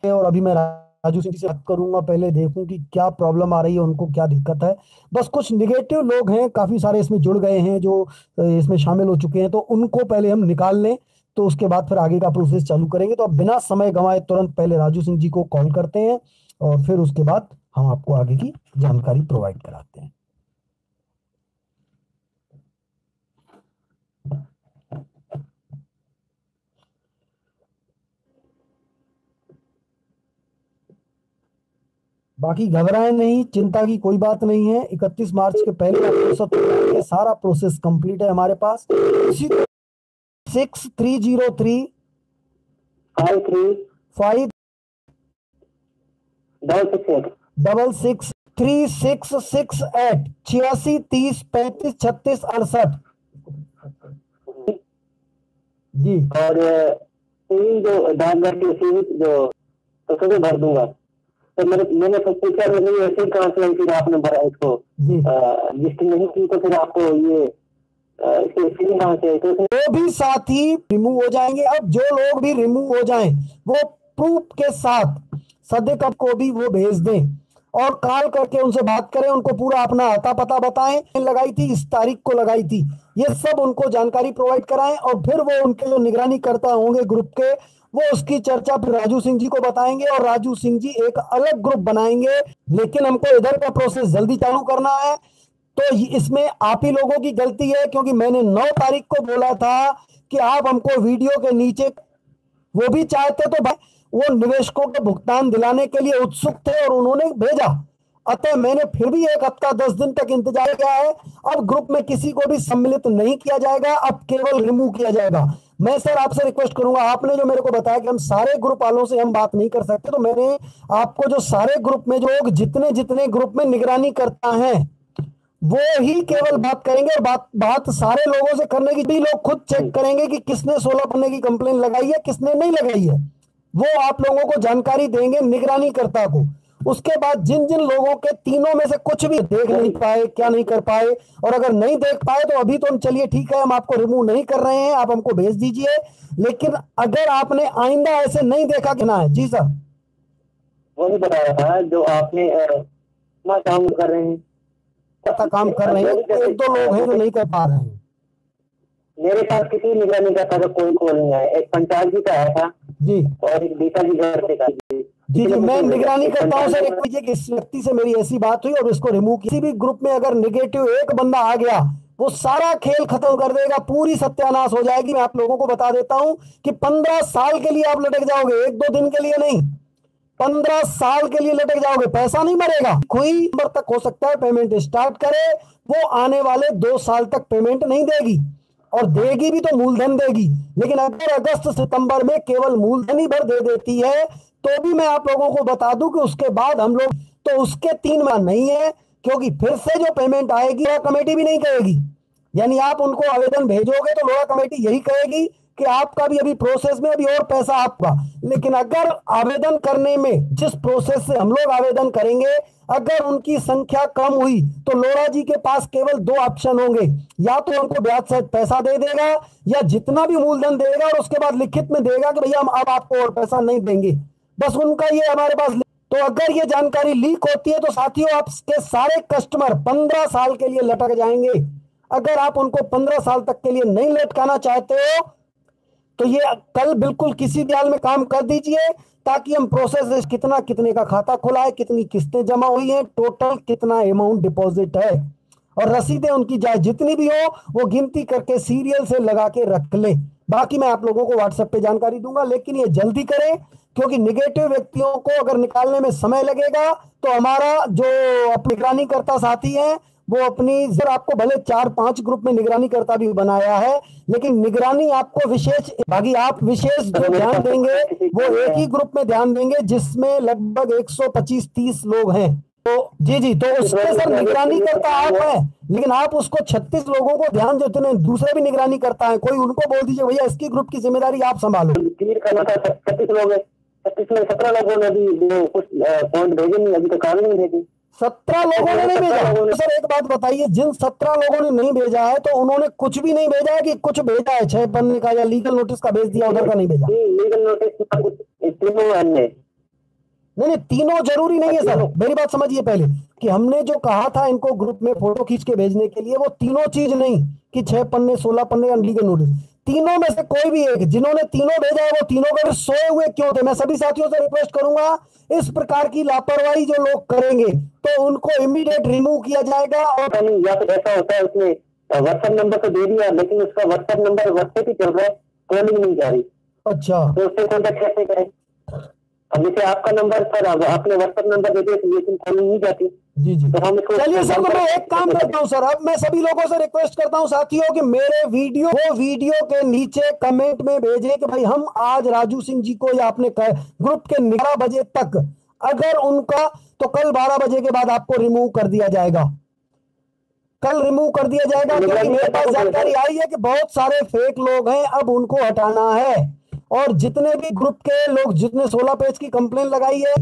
और अभी मैं राजू सिंह जी से बात करूंगा, पहले देखूं कि क्या प्रॉब्लम आ रही है, उनको क्या दिक्कत है। बस कुछ निगेटिव लोग हैं, काफी सारे इसमें जुड़ गए हैं जो इसमें शामिल हो चुके हैं, तो उनको पहले हम निकाल लें, तो उसके बाद फिर आगे का प्रोसेस चालू करेंगे। तो अब बिना समय गंवाए तुरंत पहले राजू सिंह जी को कॉल करते हैं और फिर उसके बाद हम आपको आगे की जानकारी प्रोवाइड कराते हैं। बाकी घबराएं नहीं, चिंता की कोई बात नहीं है। 31 मार्च के पहले आपको सब ये सारा प्रोसेस कंप्लीट है हमारे पास। इसी 6303 5 3 5 6 66 3668 86 30 35 36 68 जी। और तीन जो डाकघर की रसीद जो तो सभी भर दूंगा। तो मैंने तो पूछा, मैंने ऐसे ही कहाँ से फिर आपने भरा इसको जी रजिस्टर नहीं की, तो फिर आपको ये इसकी रसीद कहाँ से आई? तो वो भी साथी रिमूव हो जाएंगे। अब जो लोग भी रिमूव हो जाएं वो प्रूफ के साथ सदे को भी वो भेज दें और कॉल करके उनसे बात करें, उनको पूरा अपना आता पता बताएं, लगाई थी इस तारीख को लगाई थी, ये सब उनको जानकारी प्रोवाइड कराएं। और फिर वो उनके जो निगरानी करता होंगे ग्रुप के, वो उसकी चर्चा फिर राजू सिंह जी को बताएंगे और राजू सिंह जी एक अलग ग्रुप बनाएंगे। लेकिन हमको इधर का प्रोसेस जल्दी चालू करना है, तो इसमें आप ही लोगों की गलती है, क्योंकि मैंने 9 तारीख को बोला था कि आप हमको वीडियो के नीचे, वो भी चाहते तो भाई वो निवेशकों के भुगतान दिलाने के लिए उत्सुक थे और उन्होंने भेजा। अतः मैंने फिर भी 1 हफ्ता 10 दिन तक इंतजार किया है। अब ग्रुप में किसी को भी सम्मिलित नहीं किया जाएगा, अब केवल रिमूव किया जाएगा। मैं सर आपसे रिक्वेस्ट करूंगा, आपने जो मेरे को बताया कि हम सारे ग्रुप वालों से हम बात नहीं कर सकते, तो मैंने आपको जो सारे ग्रुप में जो लोग जितने जितने ग्रुप में निगरानी करता है वो ही केवल बात करेंगे, और बात सारे लोगों से करने की भी लोग खुद चेक करेंगे कि किसने 16 पन्ने की कंप्लेन लगाई है, किसने नहीं लगाई है। वो आप लोगों को जानकारी देंगे निगरानी करता को। उसके बाद जिन जिन लोगों के तीनों में से कुछ भी देख नहीं पाए, क्या नहीं कर पाए, और अगर नहीं देख पाए तो अभी तो हम चलिए ठीक है, हम आपको रिमूव नहीं कर रहे हैं, आप हमको भेज दीजिए। लेकिन अगर आपने आइंदा ऐसे नहीं देखा कि ना है जी सर, वो भी बताया था जो आपने काम कर रहे हैं, काम कर रहे हैं, एक दो लोग हैं जो नहीं कर पा रहे हैं। मेरे पास किसी निगरानी का था, कोई कॉल नहीं आया। एक पंचायत जी का आया था जी और एक गीता जी घर से का जी जी मैं निगरानी करता हूँ सर। एक लीजिए कि इस व्यक्ति से मेरी ऐसी बात हुई और इसको रिमूव, किसी भी ग्रुप में अगर निगेटिव एक बंदा आ गया वो सारा खेल खत्म कर देगा, पूरी सत्यानाश हो जाएगी। मैं आप लोगों को बता देता हूं कि 15 साल के लिए आप लटक जाओगे, एक दो दिन के लिए नहीं, 15 साल के लिए लटक जाओगे। पैसा नहीं मरेगा, कोई नंबर तक हो सकता है पेमेंट स्टार्ट करे, वो आने वाले 2 साल तक पेमेंट नहीं देगी, और देगी भी तो मूलधन देगी। लेकिन अगर अगस्त सितंबर में केवल मूलधन ही भर दे देती है तो भी मैं आप लोगों को बता दूं कि उसके बाद हम लोग, तो उसके 3 माह नहीं है, क्योंकि फिर से जो पेमेंट आएगी वह कमेटी भी नहीं कहेगी। यानी आप उनको आवेदन भेजोगे तो लोरा कमेटी यही कहेगी कि आपका भी अभी प्रोसेस में, अभी और पैसा आपका। लेकिन अगर आवेदन करने में, जिस प्रोसेस से हम लोग आवेदन करेंगे, अगर उनकी संख्या कम हुई तो लोरा जी के पास केवल 2 ऑप्शन होंगे, या तो उनको ब्याज सहित पैसा दे देगा, या जितना भी मूलधन देगा और उसके बाद लिखित में देगा कि भैया हम अब आपको और पैसा नहीं देंगे। बस उनका ये हमारे पास। तो अगर ये जानकारी लीक होती है तो साथियों आपके सारे कस्टमर 15 साल के लिए लटक जाएंगे। अगर आप उनको 15 साल तक के लिए नहीं लटकाना चाहते हो तो ये कल बिल्कुल किसी भी हाल में काम कर दीजिए, ताकि हम प्रोसेस कितना कितने का खाता खुला है, कितनी किस्तें जमा हुई हैं, टोटल कितना अमाउंट डिपॉजिट है, और रसीदें उनकी जाए जितनी भी हो वो गिनती करके सीरियल से लगा के रख ले। बाकी मैं आप लोगों को व्हाट्सएप पे जानकारी दूंगा, लेकिन ये जल्दी करें, क्योंकि निगेटिव व्यक्तियों को अगर निकालने में समय लगेगा तो हमारा जो निगरानी करता साथी है वो अपनी, सर आपको भले 4-5 ग्रुप में निगरानी करता भी बनाया है, लेकिन निगरानी आपको विशेष, बाकी आप विशेष जो ध्यान देंगे वो एक ही ग्रुप में ध्यान देंगे जिसमें लगभग 125-130 लोग हैं। तो जी जी, तो उसमें सर निगरानी करता आप है, लेकिन आप उसको 36 लोगों को ध्यान देते हैं, दूसरे भी निगरानी करता है, कोई उनको बोल दीजिए भैया इसकी ग्रुप की जिम्मेदारी आप संभालो। 36 लोग हैं, 36 में 17 लोगों ने भी जो कुछ पॉइंट भेजे नहीं, अभी तक काम नहीं भेजी। 17 लोगों ने नहीं भेजा। तो सर एक बात बताइए, जिन 17 लोगों ने नहीं भेजा है तो उन्होंने कुछ भी नहीं भेजा है कि कुछ भेजा है 6 पन्ने का या लीगल नोटिस का भेज दिया, उधर का नहीं भेजा? लीगल नोटिस तीनों अन्य नहीं नहीं, तीनों जरूरी नहीं है सर, मेरी बात समझिए पहले, कि हमने जो कहा था इनको ग्रुप में फोटो खींच के भेजने के लिए, वो तीनों चीज नहीं कि 6 पन्ने 16 पन्ने अनलीगल नोटिस, तीनों में से कोई भी एक, जिन्होंने तीनों भेजा है वो तीनों का सोए हुए क्यों थे। मैं सभी साथियों से रिक्वेस्ट करूंगा, इस प्रकार की लापरवाही जो लोग करेंगे तो उनको इमीडिएट रिमूव किया जाएगा। और या फिर ऐसा होता है उसने व्हाट्सएप नंबर तो दे दिया, लेकिन उसका व्हाट्सएप नंबर व्हाट्सएप ही चल रहा है, कॉलिंग नहीं जा रही, अच्छा, तो उससे कॉन्टेक्ट कैसे करें? अब जैसे आपका नंबर सर, अब आपने व्हाट्सएप नंबर दे दिया, लेकिन कॉलिंग नहीं जाती, जी जी, तो हम इसको चलिए सर, तो मैं एक काम करता हूं सर, अब मैं सभी लोगों से रिक्वेस्ट करता हूं साथियों कि मेरे वीडियो के नीचे कमेंट में भेजें कि भाई हम आज राजू सिंह जी को या अपने ग्रुप के 11 बजे तक, अगर उनका, तो कल 12 बजे के बाद आपको रिमूव कर दिया जाएगा, कल रिमूव कर दिया जाएगा, क्योंकि मेरे पास जानकारी आई है कि बहुत सारे फेक लोग हैं, अब उनको हटाना है। और जितने भी ग्रुप के लोग, जितने 16 पेज की कंप्लेन लगाई है,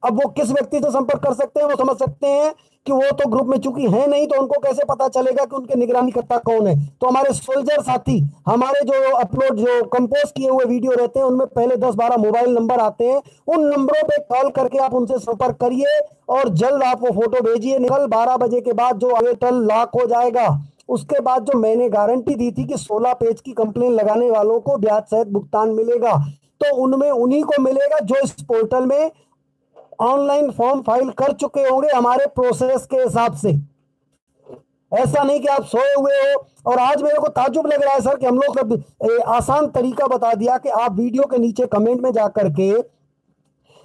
अब वो किस व्यक्ति से संपर्क कर सकते हैं, वो समझ सकते हैं कि वो तो ग्रुप में चूंकि है नहीं, तो उनको कैसे पता चलेगा कि उनके निगरानी करता कौन है। तो हमारे सोल्जर साथी, हमारे जो अपलोड, जो कंपोज किए हुए वीडियो रहते हैं, उनमें पहले 10-12 मोबाइल नंबर आते हैं, उन नंबरों पे कॉल करके आप उनसे संपर्क करिए और जल्द आप वो फोटो भेजिए। कल 12 बजे के बाद जो अवेटल लॉक हो जाएगा, उसके बाद जो मैंने गारंटी दी थी कि 16 पेज की कंप्लेन लगाने वालों को ब्याज सहित भुगतान मिलेगा, तो उनमें उन्हीं को मिलेगा जो इस पोर्टल में ऑनलाइन फॉर्म फाइल कर चुके होंगे हमारे प्रोसेस के हिसाब से। ऐसा नहीं कि आप सोए हुए हो। और आज मेरे को ताज्जुब लग रहा है सर कि हम लोग आसान तरीका बता दिया कि आप वीडियो के नीचे कमेंट में जाकर के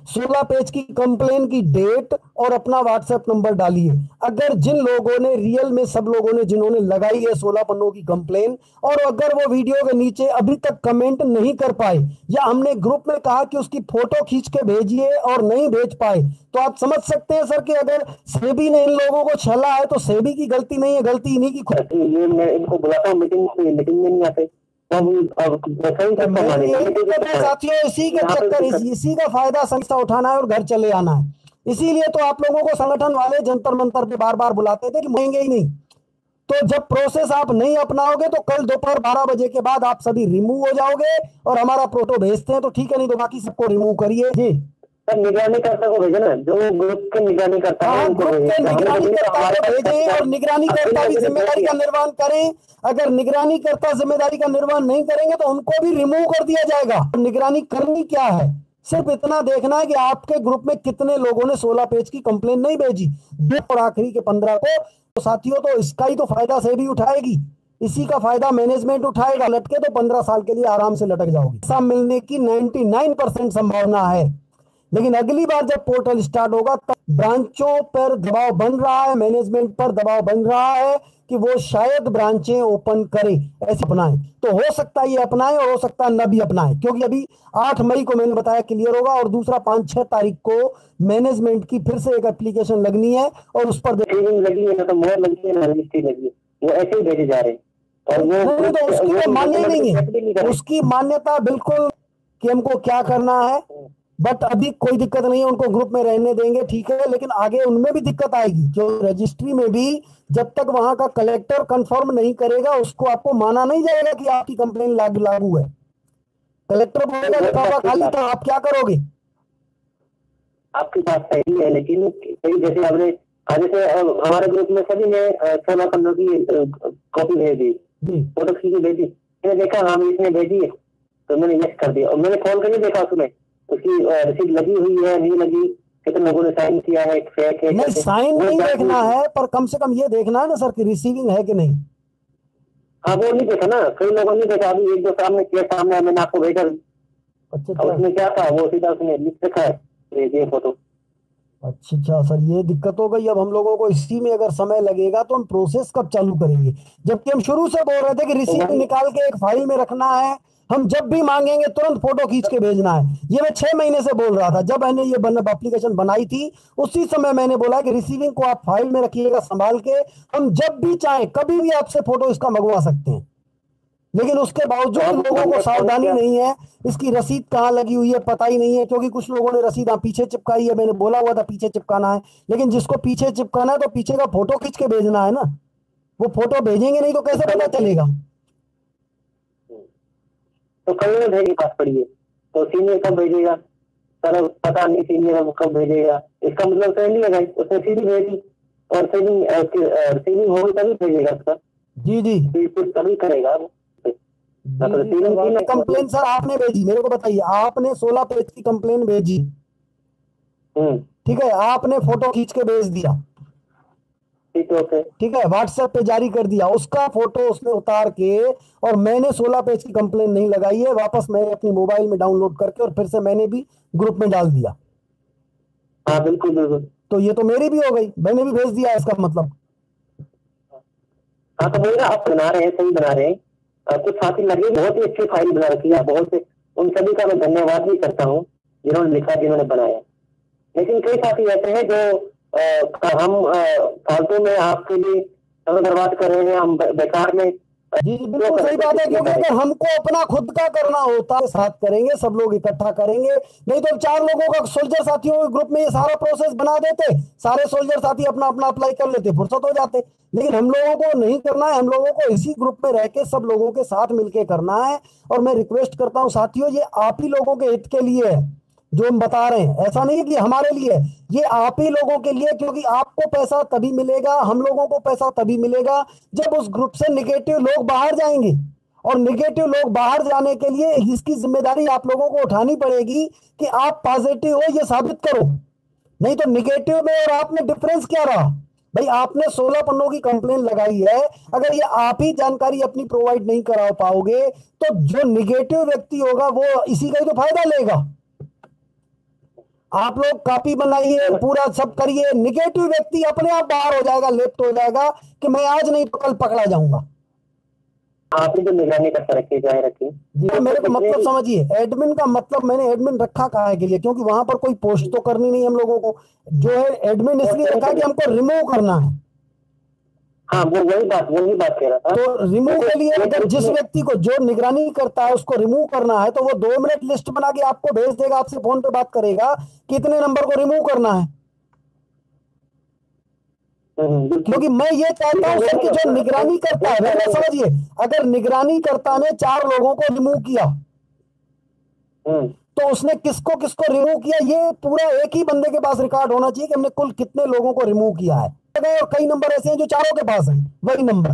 16 पेज की कंप्लेन की डेट और अपना व्हाट्सएप नंबर डालिए। अगर जिन लोगों ने रियल में, सब लोगों ने जिन्होंने लगाई है 16 पन्नों की कंप्लेन, और अगर वो वीडियो के नीचे अभी तक कमेंट नहीं कर पाए, या हमने ग्रुप में कहा कि उसकी फोटो खींच के भेजिए और नहीं भेज पाए, तो आप समझ सकते हैं सर कि अगर सेबी ने इन लोगों को छला है तो सेबी की गलती नहीं है, गलती इन्हीं की खुद। ये मैं इनको बुलाता हूँ मीटिंग में नहीं आते, साथियों, इसी के चक्कर, इसी का फायदा संस्था उठाना है और घर चले आना है। इसीलिए तो आप लोगों को संगठन वाले जंतर मंतर पे बार बार बुलाते थे कि मानेंगे ही नहीं। तो जब प्रोसेस आप नहीं अपनाओगे तो कल दोपहर 12 बजे के बाद आप सभी रिमूव हो जाओगे, और हमारा फोटो भेजते हैं तो ठीक है, नहीं तो बाकी सबको रिमूव करिए जी। सर निगरानी कर्ता को भेजे ना, जो ग्रुप के निगरानी करता है उनको भेजें, निगरानी कर्ता को भेजें, और निगरानी कर्ता भी जिम्मेदारी का निर्वहन करें। अगर निगरानी कर्ता जिम्मेदारी का निर्वहन नहीं करेंगे तो उनको भी रिमूव कर दिया जाएगा। निगरानी करनी क्या है, सिर्फ इतना देखना है कि आपके ग्रुप में कितने लोगों ने 16 पेज की कंप्लेन नहीं भेजी, और आखिरी के 15 को। तो साथियों, तो इसका ही तो फायदा सेबी उठाएगी, इसी का फायदा मैनेजमेंट उठाएगा। लटके तो 15 साल के लिए आराम से लटक जाओगे। ऐसा मिलने की 99% संभावना है। लेकिन अगली बार जब पोर्टल स्टार्ट होगा तब ब्रांचों पर दबाव बन रहा है, मैनेजमेंट पर दबाव बन रहा है कि वो शायद ब्रांचें ओपन करे, ऐसे अपनाएं। तो हो सकता है ये अपनाएं और हो सकता है न भी अपनाएं, क्योंकि अभी 8 मई को मैंने बताया क्लियर होगा, और दूसरा 5-6 तारीख को मैनेजमेंट की फिर से एक एप्लीकेशन लगनी है, और उस पर लगी है ना, तो मोहर लगी है ना, रजिस्ट्री लगी है, वो ऐसे ही भेजे जा रहे हैं। और वो तो उसकी तो मान्य नहीं है, उसकी मान्यता बिल्कुल कि हमको क्या करना है। बट अभी कोई दिक्कत नहीं है, उनको ग्रुप में रहने देंगे, ठीक है। लेकिन आगे उनमें भी दिक्कत आएगी, जो रजिस्ट्री में भी जब तक वहां का कलेक्टर कंफर्म नहीं करेगा, उसको आपको माना नहीं जाएगा कि आपकी कंप्लेन लागू है। कलेक्टर बोलेगा लिखा हुआ खाली, तो आप क्या करोगे? आपकी बात सही है, लेकिन जैसे हमने जैसे हमारे ग्रुप में सभी ने 16 पन्नों की कॉपी भेज दी, फोटो खींच के भेजी, मैंने देखा हाँ इसने भेजी है, तो मैंने यस कर दिया। और मैंने फोन करके देखा उसमें उसकी रसीद लगी हुई है नहीं लगी, कितने लोगों ने साइन किया है, फेक है। नहीं, साइन नहीं देखना है, पर कम से कम ये देखना है ना सर कि रिसीविंग है कि नहीं। हाँ वो नहीं देखा ना, कई लोगों ने देखा। अभी एक दो सामने किया, सामने मैंने आपको भेजा, अच्छा, उसमें क्या था, वो सीधा उसने लिख रखा है ये फोटो। अच्छा सर, ये दिक्कत हो गई। अब हम लोगों को इसी में अगर समय लगेगा तो हम प्रोसेस कब चालू करेंगे, जबकि हम शुरू से बोल रहे थे कि रिसीट निकाल के एक फाइल में रखना है, हम जब भी मांगेंगे तुरंत फोटो खींच के भेजना है। ये मैं 6 महीने से बोल रहा था, जब मैंने ये एप्लीकेशन बनाई थी उसी समय मैंने बोला कि रिसीविंग को आप फाइल में रखिएगा संभाल के, हम जब भी चाहें कभी भी आपसे फोटो इसका मंगवा सकते हैं। लेकिन उसके बावजूद लोगों को सावधानी नहीं है, इसकी रसीद कहाँ लगी हुई है पता ही नहीं है, क्योंकि कुछ लोगों ने रसीद पीछे चिपकाई है। मैंने बोला हुआ था पीछे चिपकाना है, लेकिन जिसको पीछे चिपकाना है तो पीछे का फोटो खींच के भेजना है ना, वो फोटो भेजेंगे नहीं तो कैसे पता चलेगा। तो कल में भेजी पास पड़ी है, तो सीनियर कब भेजेगा? सर पता नहीं सीनियर कब भेजेगा, इसका मतलब तो नहीं है भाई, उसने सीधी भेजी और सीलिंग होगी तभी भेजेगा सर। जी जी तभी करेगा वो। कंप्लेन सर आपने भेजी, मेरे को बताइए, आपने 16 पेज की कंप्लेन भेजी, ठीक है, आपने फोटो खींच के भेज दिया, ठीक है, व्हाट्सएप पे जारी कर दिया, उसका फोटो उसने उतार के, और मैंने 16 पेज की कंप्लेन नहीं लगाई है, वापस मैंने अपनी मोबाइल में डाउनलोड करके और फिर से मैंने भी ग्रुप में डाल दिया। हाँ बिल्कुल बिल्कुल। तो ये तो मेरी भी हो गई, मैंने भी भेज दिया इसका मतलब। हाँ तो वही ना, आप बना रहे हैं, सही बना रहे हैं। कुछ साथी लगे बहुत ही अच्छी फाइल बना रखी है, बहुत से उन सभी का मैं धन्यवाद भी करता हूँ जिन्होंने लिखा, जिन्होंने बनाया। लेकिन कई साथी ऐसे हैं जो हम फालतू में आपके लिए समय बर्बाद कर रहे हैं, हम बेकार में। जी जी बिल्कुल सही बात है, क्योंकि अगर हमको अपना खुद का करना होता है साथ करेंगे, सब लोग इकट्ठा करेंगे, नहीं तो 4 लोगों का सोल्जर साथियों के ग्रुप में ये सारा प्रोसेस बना देते, सारे सोल्जर साथी अपना अपना अप्लाई कर लेते, फुर्सत हो जाते। लेकिन हम लोगों को नहीं करना है, हम लोगों को इसी ग्रुप में रह के सब लोगों के साथ मिलकर करना है। और मैं रिक्वेस्ट करता हूं साथियों, ये आप ही लोगों के हित के लिए है जो हम बता रहे हैं, ऐसा नहीं है कि हमारे लिए, ये आप ही लोगों के लिए, क्योंकि आपको पैसा तभी मिलेगा, हम लोगों को पैसा तभी मिलेगा जब उस ग्रुप से निगेटिव लोग बाहर जाएंगे। और निगेटिव लोग बाहर जाने के लिए इसकी जिम्मेदारी आप लोगों को उठानी पड़ेगी कि आप पॉजिटिव हो ये साबित करो। नहीं तो निगेटिव में और आप में डिफरेंस क्या रहा भाई? आपने 16 पन्नों की कंप्लेन लगाई है, अगर ये आप ही जानकारी अपनी प्रोवाइड नहीं करा पाओगे तो जो निगेटिव व्यक्ति होगा वो इसी का ही तो फायदा लेगा। आप लोग कॉपी बनाइए, पूरा सब करिए, निगेटिव व्यक्ति अपने आप बाहर हो जाएगा, लेफ्ट हो जाएगा कि मैं आज नहीं तो कल पकड़ा जाऊंगा। आपने जो निगरानी करके रखी जाए रखी जी, मेरे को मतलब समझिए, एडमिन का मतलब मैंने एडमिन रखा कहाँ है के लिए, क्योंकि वहां पर कोई पोस्ट तो करनी नहीं हम लोगों को, जो है एडमिन इसलिए रखा कि हमको रिमूव करना है। हाँ वो वही बात कह रहा था। तो रिमूव के लिए अगर जिस व्यक्ति को जो निगरानी करता है उसको रिमूव करना है तो वो 2 मिनट लिस्ट बना के आपको भेज देगा, आपसे फोन पे बात करेगा कितने नंबर को रिमूव करना है। क्योंकि मैं ये चाहता हूं सर कि जो निगरानी करता है, मेरे समझिए, अगर निगरानी कर्ता ने 4 लोगों को रिमूव किया तो उसने किसको किसको रिमूव किया ये पूरा एक ही बंदे के पास रिकॉर्ड होना चाहिए कि हमने कुल कितने लोगों को रिमूव किया है। और कई नंबर ऐसे हैं जो चारों के पास हैं वही नंबर।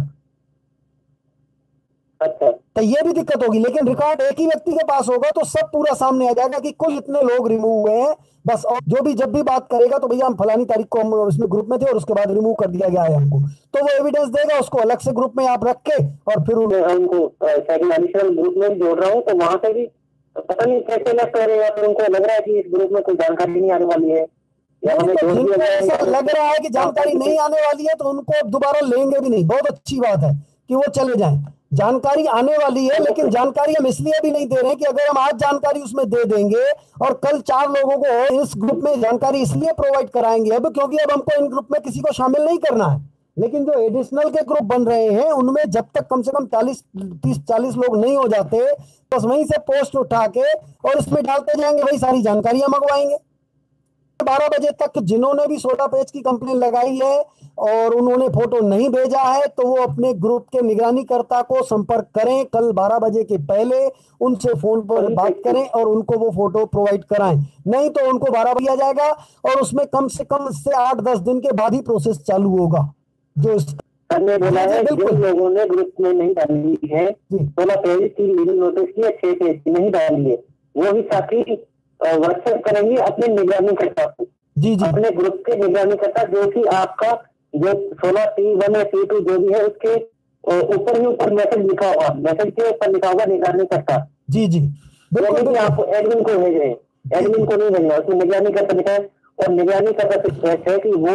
अच्छा, तो ये भी दिक्कत होगी, लेकिन रिकॉर्ड एक ही व्यक्ति के पास होगा तो सब पूरा सामने आ जाएगा कि कुल इतने लोग रिमूव हुए हैं बस। और जो भी जब भी बात करेगा तो भैया हम फलानी तारीख को हम उसमें ग्रुप में थे और उसके बाद रिमूव कर दिया गया है हमको, तो वो एविडेंस देगा, उसको अलग से ग्रुप में आप रख के और फिर उनको सेकंड ग्रुप में जोड़ रहा हूँ, तो वहां से भी पता नहीं कैसे लग रहे हैं, फिर उनको लग रहा है कि इस ग्रुप में कोई जानकारी नहीं आने वाली है, या हमें तो जिनको ऐसा लग रहा है कि जानकारी नहीं आने वाली है तो उनको दोबारा लेंगे भी नहीं। बहुत अच्छी बात है कि वो चले जाएं, जानकारी आने वाली है, लेकिन जानकारी हम इसलिए भी नहीं दे रहे हैं कि अगर हम आज जानकारी उसमें दे देंगे और कल 4 लोगों को इस ग्रुप में जानकारी इसलिए प्रोवाइड कराएंगे अब क्योंकि अब हमको इन ग्रुप में किसी को शामिल नहीं करना है। लेकिन जो एडिशनल के ग्रुप बन रहे हैं उनमें जब तक कम से कम 30-40 लोग नहीं हो जाते बस वहीं से पोस्ट उठा के और इसमें डालते जाएंगे, वही सारी जानकारियां मंगवाएंगे। 12 बजे तक जिन्होंने भी 16 पेज की कंप्लेन लगाई है और उन्होंने फोटो नहीं भेजा है तो वो अपने ग्रुप के निगरानीकर्ता को संपर्क करें, कल 12 बजे के पहले उनसे फोन पर बात करें और उनको वो फोटो प्रोवाइड कराएं, नहीं तो उनको 12 दिया जाएगा और उसमें कम से 8-10 दिन के बाद ही प्रोसेस चालू होगा। जो हमने बोला है जिन लोगों ने ग्रुप में नहीं डाली है 16 पेज की लीगल नोटिस की 6 पेज की नहीं डाली है, वो भी साथी व्हाट्सएप करेंगे अपने निगरानीकर्ता को, जी जी अपने ग्रुप के निगरानीकर्ता, जो कि आपका जो 16 P1 या P2 जो भी है उसके ऊपर ही ऊपर मैसेज लिखा होगा, मैसेज के ऊपर लिखा होगा निगरानीकर्ता। जी जी बिल्कुल, आपको एडमिन को भेज रहे हैं, एडमिन को नहीं भेजना, उसमें निगरानीकर्ता लिखा है और निगरानीकर्ता रिक्वेस्ट है कि वो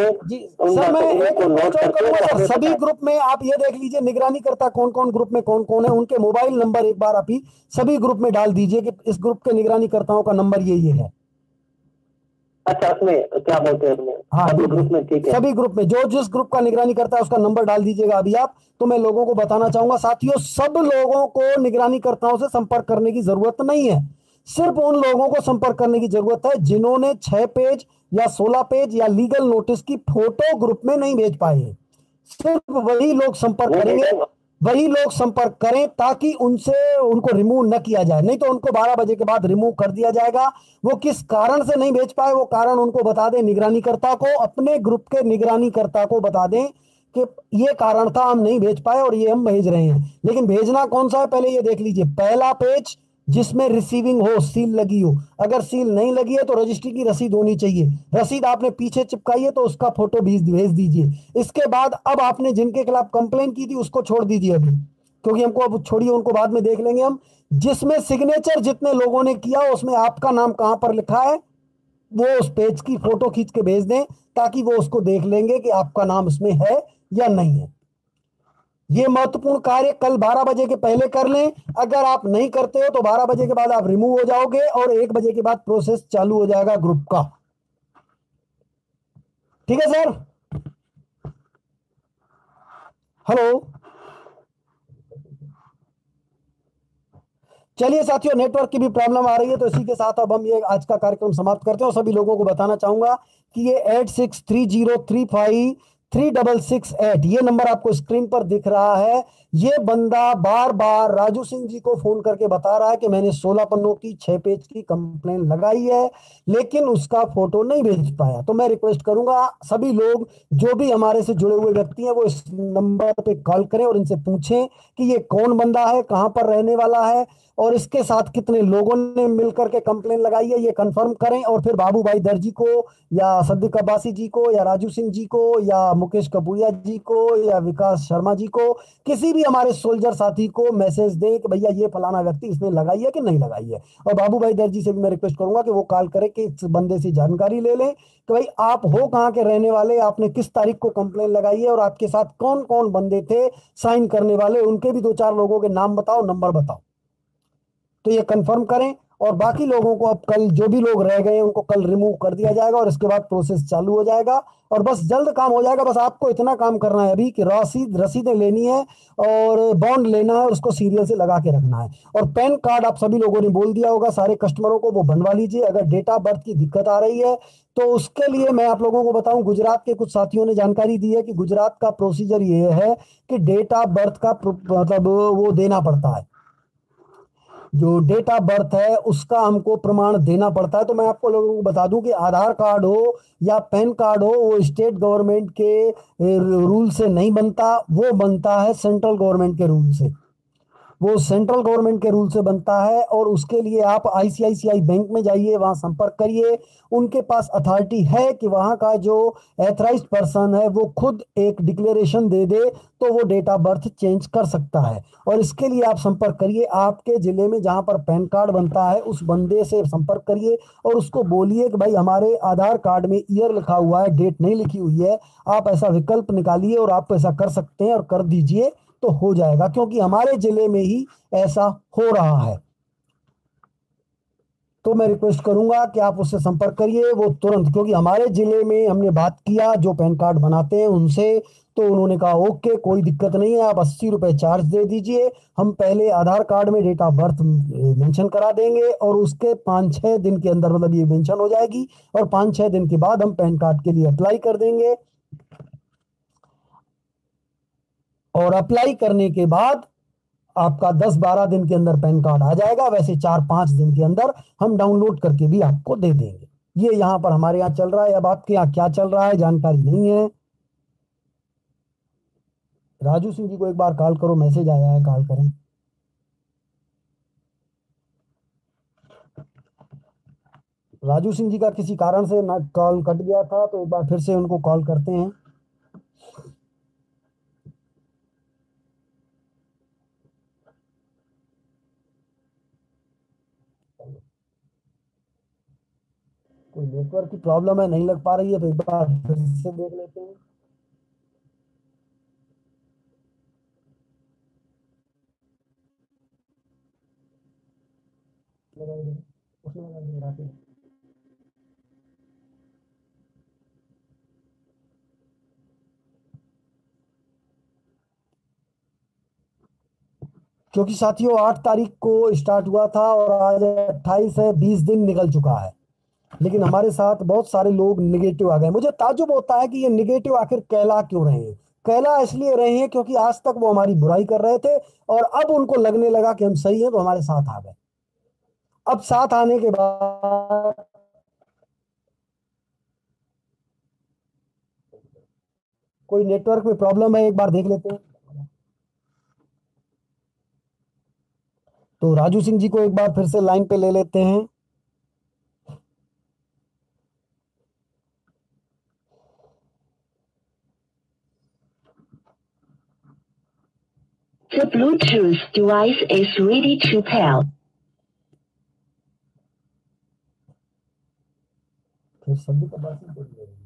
सर मैं एक नोट करूंगा। सभी ग्रुप में आप ये देख लीजिए निगरानीकर्ता कौन कौन ग्रुप में कौन कौन है, उनके मोबाइल नंबर एक बार आप ही सभी ग्रुप में डाल दीजिए कि इस ग्रुप के निगरानीकर्ताओं का नंबर ये है। अच्छा, उसमें क्या बोलते हैं? हाँ, सभी ग्रुप में, ठीक है, सभी ग्रुप में जो जिस ग्रुप का निगरानी करता है उसका नंबर डाल दीजिएगा अभी आप। तो मैं लोगों को बताना चाहूंगा साथियों, सब लोगों को निगरानीकर्ताओं से संपर्क करने की जरूरत नहीं है, सिर्फ उन लोगों को संपर्क करने की जरूरत है जिन्होंने 6 पेज या 16 पेज या लीगल नोटिस की फोटो ग्रुप में नहीं भेज पाए, सिर्फ वही लोग संपर्क करेंगे। वही लोग संपर्क करें ताकि उनसे उनको रिमूव न किया जाए, नहीं तो उनको 12 बजे के बाद रिमूव कर दिया जाएगा। वो किस कारण से नहीं भेज पाए वो कारण उनको बता दें, निगरानीकर्ता को, अपने ग्रुप के निगरानीकर्ता को बता दें कि ये कारण था, हम नहीं भेज पाए और ये हम भेज रहे हैं। लेकिन भेजना कौन सा है पहले ये देख लीजिए, पहला पेज जिसमें रिसीविंग हो, सील लगी हो। अगर सील नहीं लगी है तो रजिस्ट्री की रसीद होनी चाहिए। रसीद आपने पीछे चिपकाई है तो उसका फोटो भेज दीजिए। इसके बाद अब आपने जिनके खिलाफ कंप्लेन की थी उसको छोड़ दीजिए अभी, क्योंकि हमको अब छोड़िए, उनको बाद में देख लेंगे हम। जिसमें सिग्नेचर जितने लोगों ने किया उसमें आपका नाम कहां पर लिखा है वो उस पेज की फोटो खींच के भेज दें, ताकि वो उसको देख लेंगे कि आपका नाम इसमें है या नहीं है। ये महत्वपूर्ण कार्य कल 12 बजे के पहले कर लें। अगर आप नहीं करते हो तो 12 बजे के बाद आप रिमूव हो जाओगे और 1 बजे के बाद प्रोसेस चालू हो जाएगा ग्रुप का। ठीक है सर? हेलो, चलिए साथियों, नेटवर्क की भी प्रॉब्लम आ रही है, तो इसी के साथ अब हम ये आज का कार्यक्रम समाप्त करते हैं। और सभी लोगों को बताना चाहूंगा कि ये 8630353668 ये नंबर आपको स्क्रीन पर दिख रहा है। ये बंदा बार बार राजू सिंह जी को फोन करके बता रहा है कि मैंने 16 पन्नों की 6 पेज की कंप्लेन लगाई है, लेकिन उसका फोटो नहीं भेज पाया। तो मैं रिक्वेस्ट करूंगा सभी लोग जो भी हमारे से जुड़े हुए व्यक्ति हैं वो इस नंबर पे कॉल करें और इनसे पूछें कि ये कौन बंदा है, कहां पर रहने वाला है और इसके साथ कितने लोगों ने मिलकर के कंप्लेन लगाई है, ये कंफर्म करें। और फिर बाबू भाई दर्जी को या सद्दीक अब्बासी जी को या राजू सिंह जी को या मुकेश कपूरिया जी को या विकास शर्मा जी को, किसी भी हमारे सोल्जर साथी को मैसेज दें कि भैया ये फलाना व्यक्ति इसने लगाई है कि नहीं लगाई है। और बाबू भाई दर्जी से भी मैं रिक्वेस्ट करूंगा कि वो कॉल करें कि इस बंदे से जानकारी ले लें कि भाई आप हो कहाँ के रहने वाले, आपने किस तारीख को कंप्लेन लगाई है और आपके साथ कौन कौन बंदे थे साइन करने वाले, उनके भी 2-4 लोगों के नाम बताओ, नंबर बताओ। तो ये कंफर्म करें और बाकी लोगों को अब कल जो भी लोग रह गए उनको कल रिमूव कर दिया जाएगा और इसके बाद प्रोसेस चालू हो जाएगा और बस जल्द काम हो जाएगा। बस आपको इतना काम करना है अभी कि रसीदें लेनी है और बॉन्ड लेना है और उसको सीरियल से लगा के रखना है। और पैन कार्ड आप सभी लोगों ने बोल दिया होगा सारे कस्टमरों को, वो बनवा लीजिए। अगर डेट ऑफ बर्थ की दिक्कत आ रही है तो उसके लिए मैं आप लोगों को बताऊं, गुजरात के कुछ साथियों ने जानकारी दी है कि गुजरात का प्रोसीजर ये है कि डेट ऑफ बर्थ का मतलब वो देना पड़ता है, जो डेट ऑफ बर्थ है उसका हमको प्रमाण देना पड़ता है। तो मैं आपको लोगों को बता दूं कि आधार कार्ड हो या पैन कार्ड हो वो स्टेट गवर्नमेंट के रूल से नहीं बनता, वो बनता है सेंट्रल गवर्नमेंट के रूल से। वो सेंट्रल गवर्नमेंट के रूल से बनता है और उसके लिए आप आईसीआईसीआई बैंक में जाइए, वहां संपर्क करिए। उनके पास अथॉरिटी है कि वहां का जो एथराइज्ड पर्सन है वो खुद एक डिक्लेरेशन दे दे तो वो डेट ऑफ बर्थ चेंज कर सकता है। और इसके लिए आप संपर्क करिए, आपके जिले में जहां पर पैन कार्ड बनता है उस बंदे से संपर्क करिए और उसको बोलिए कि भाई हमारे आधार कार्ड में ईयर लिखा हुआ है, डेट नहीं लिखी हुई है, आप ऐसा विकल्प निकालिए और आप ऐसा कर सकते हैं और कर दीजिए तो हो जाएगा, क्योंकि हमारे जिले में ही ऐसा हो रहा है। तो मैं रिक्वेस्ट करूंगा कि आप उससे संपर्क करिए वो तुरंत, क्योंकि हमारे जिले में हमने बात किया जो पैन कार्ड बनाते हैं उनसे, तो उन्होंने कहा ओके कोई दिक्कत नहीं है, आप 80 रुपए चार्ज दे दीजिए, हम पहले आधार कार्ड में डेट ऑफ बर्थ मेंशन करा देंगे और उसके 5-6 दिन के अंदर मतलब ये मेंशन हो जाएगी और 5-6 दिन के बाद हम पैन कार्ड के लिए अप्लाई कर देंगे। और अप्लाई करने के बाद आपका 10-12 दिन के अंदर पैन कार्ड आ जाएगा, वैसे 4-5 दिन के अंदर हम डाउनलोड करके भी आपको दे देंगे। ये यहाँ पर हमारे यहाँ चल रहा है। अब आपके यहाँ क्या चल रहा है जानकारी नहीं है। राजू सिंह जी को एक बार कॉल करो, मैसेज आया है, कॉल करें। राजू सिंह जी का किसी कारण से ना कॉल कट गया था, तो एक बार फिर से उनको कॉल करते हैं। कोई नेटवर्क की प्रॉब्लम है, नहीं लग पा रही है, तो एक बार फिर से देख लेते हैं। उसमें लगा दे। क्योंकि साथियों 8 तारीख को स्टार्ट हुआ था और आज 28 है, 20 दिन निकल चुका है, लेकिन हमारे साथ बहुत सारे लोग निगेटिव आ गए। मुझे ताज्जुब होता है कि ये निगेटिव आखिर कहला क्यों रहे हैं, कहला इसलिए रहे हैं क्योंकि आज तक वो हमारी बुराई कर रहे थे और अब उनको लगने लगा कि हम सही हैं तो हमारे साथ आ गए। अब साथ आने के बाद कोई नेटवर्क में प्रॉब्लम है, एक बार देख लेते हैं। तो राजू सिंह जी को एक बार फिर से लाइन पे ले लेते हैं। The Bluetooth device is ready to pair. फिर सभी का बात ही बोल रहे हैं।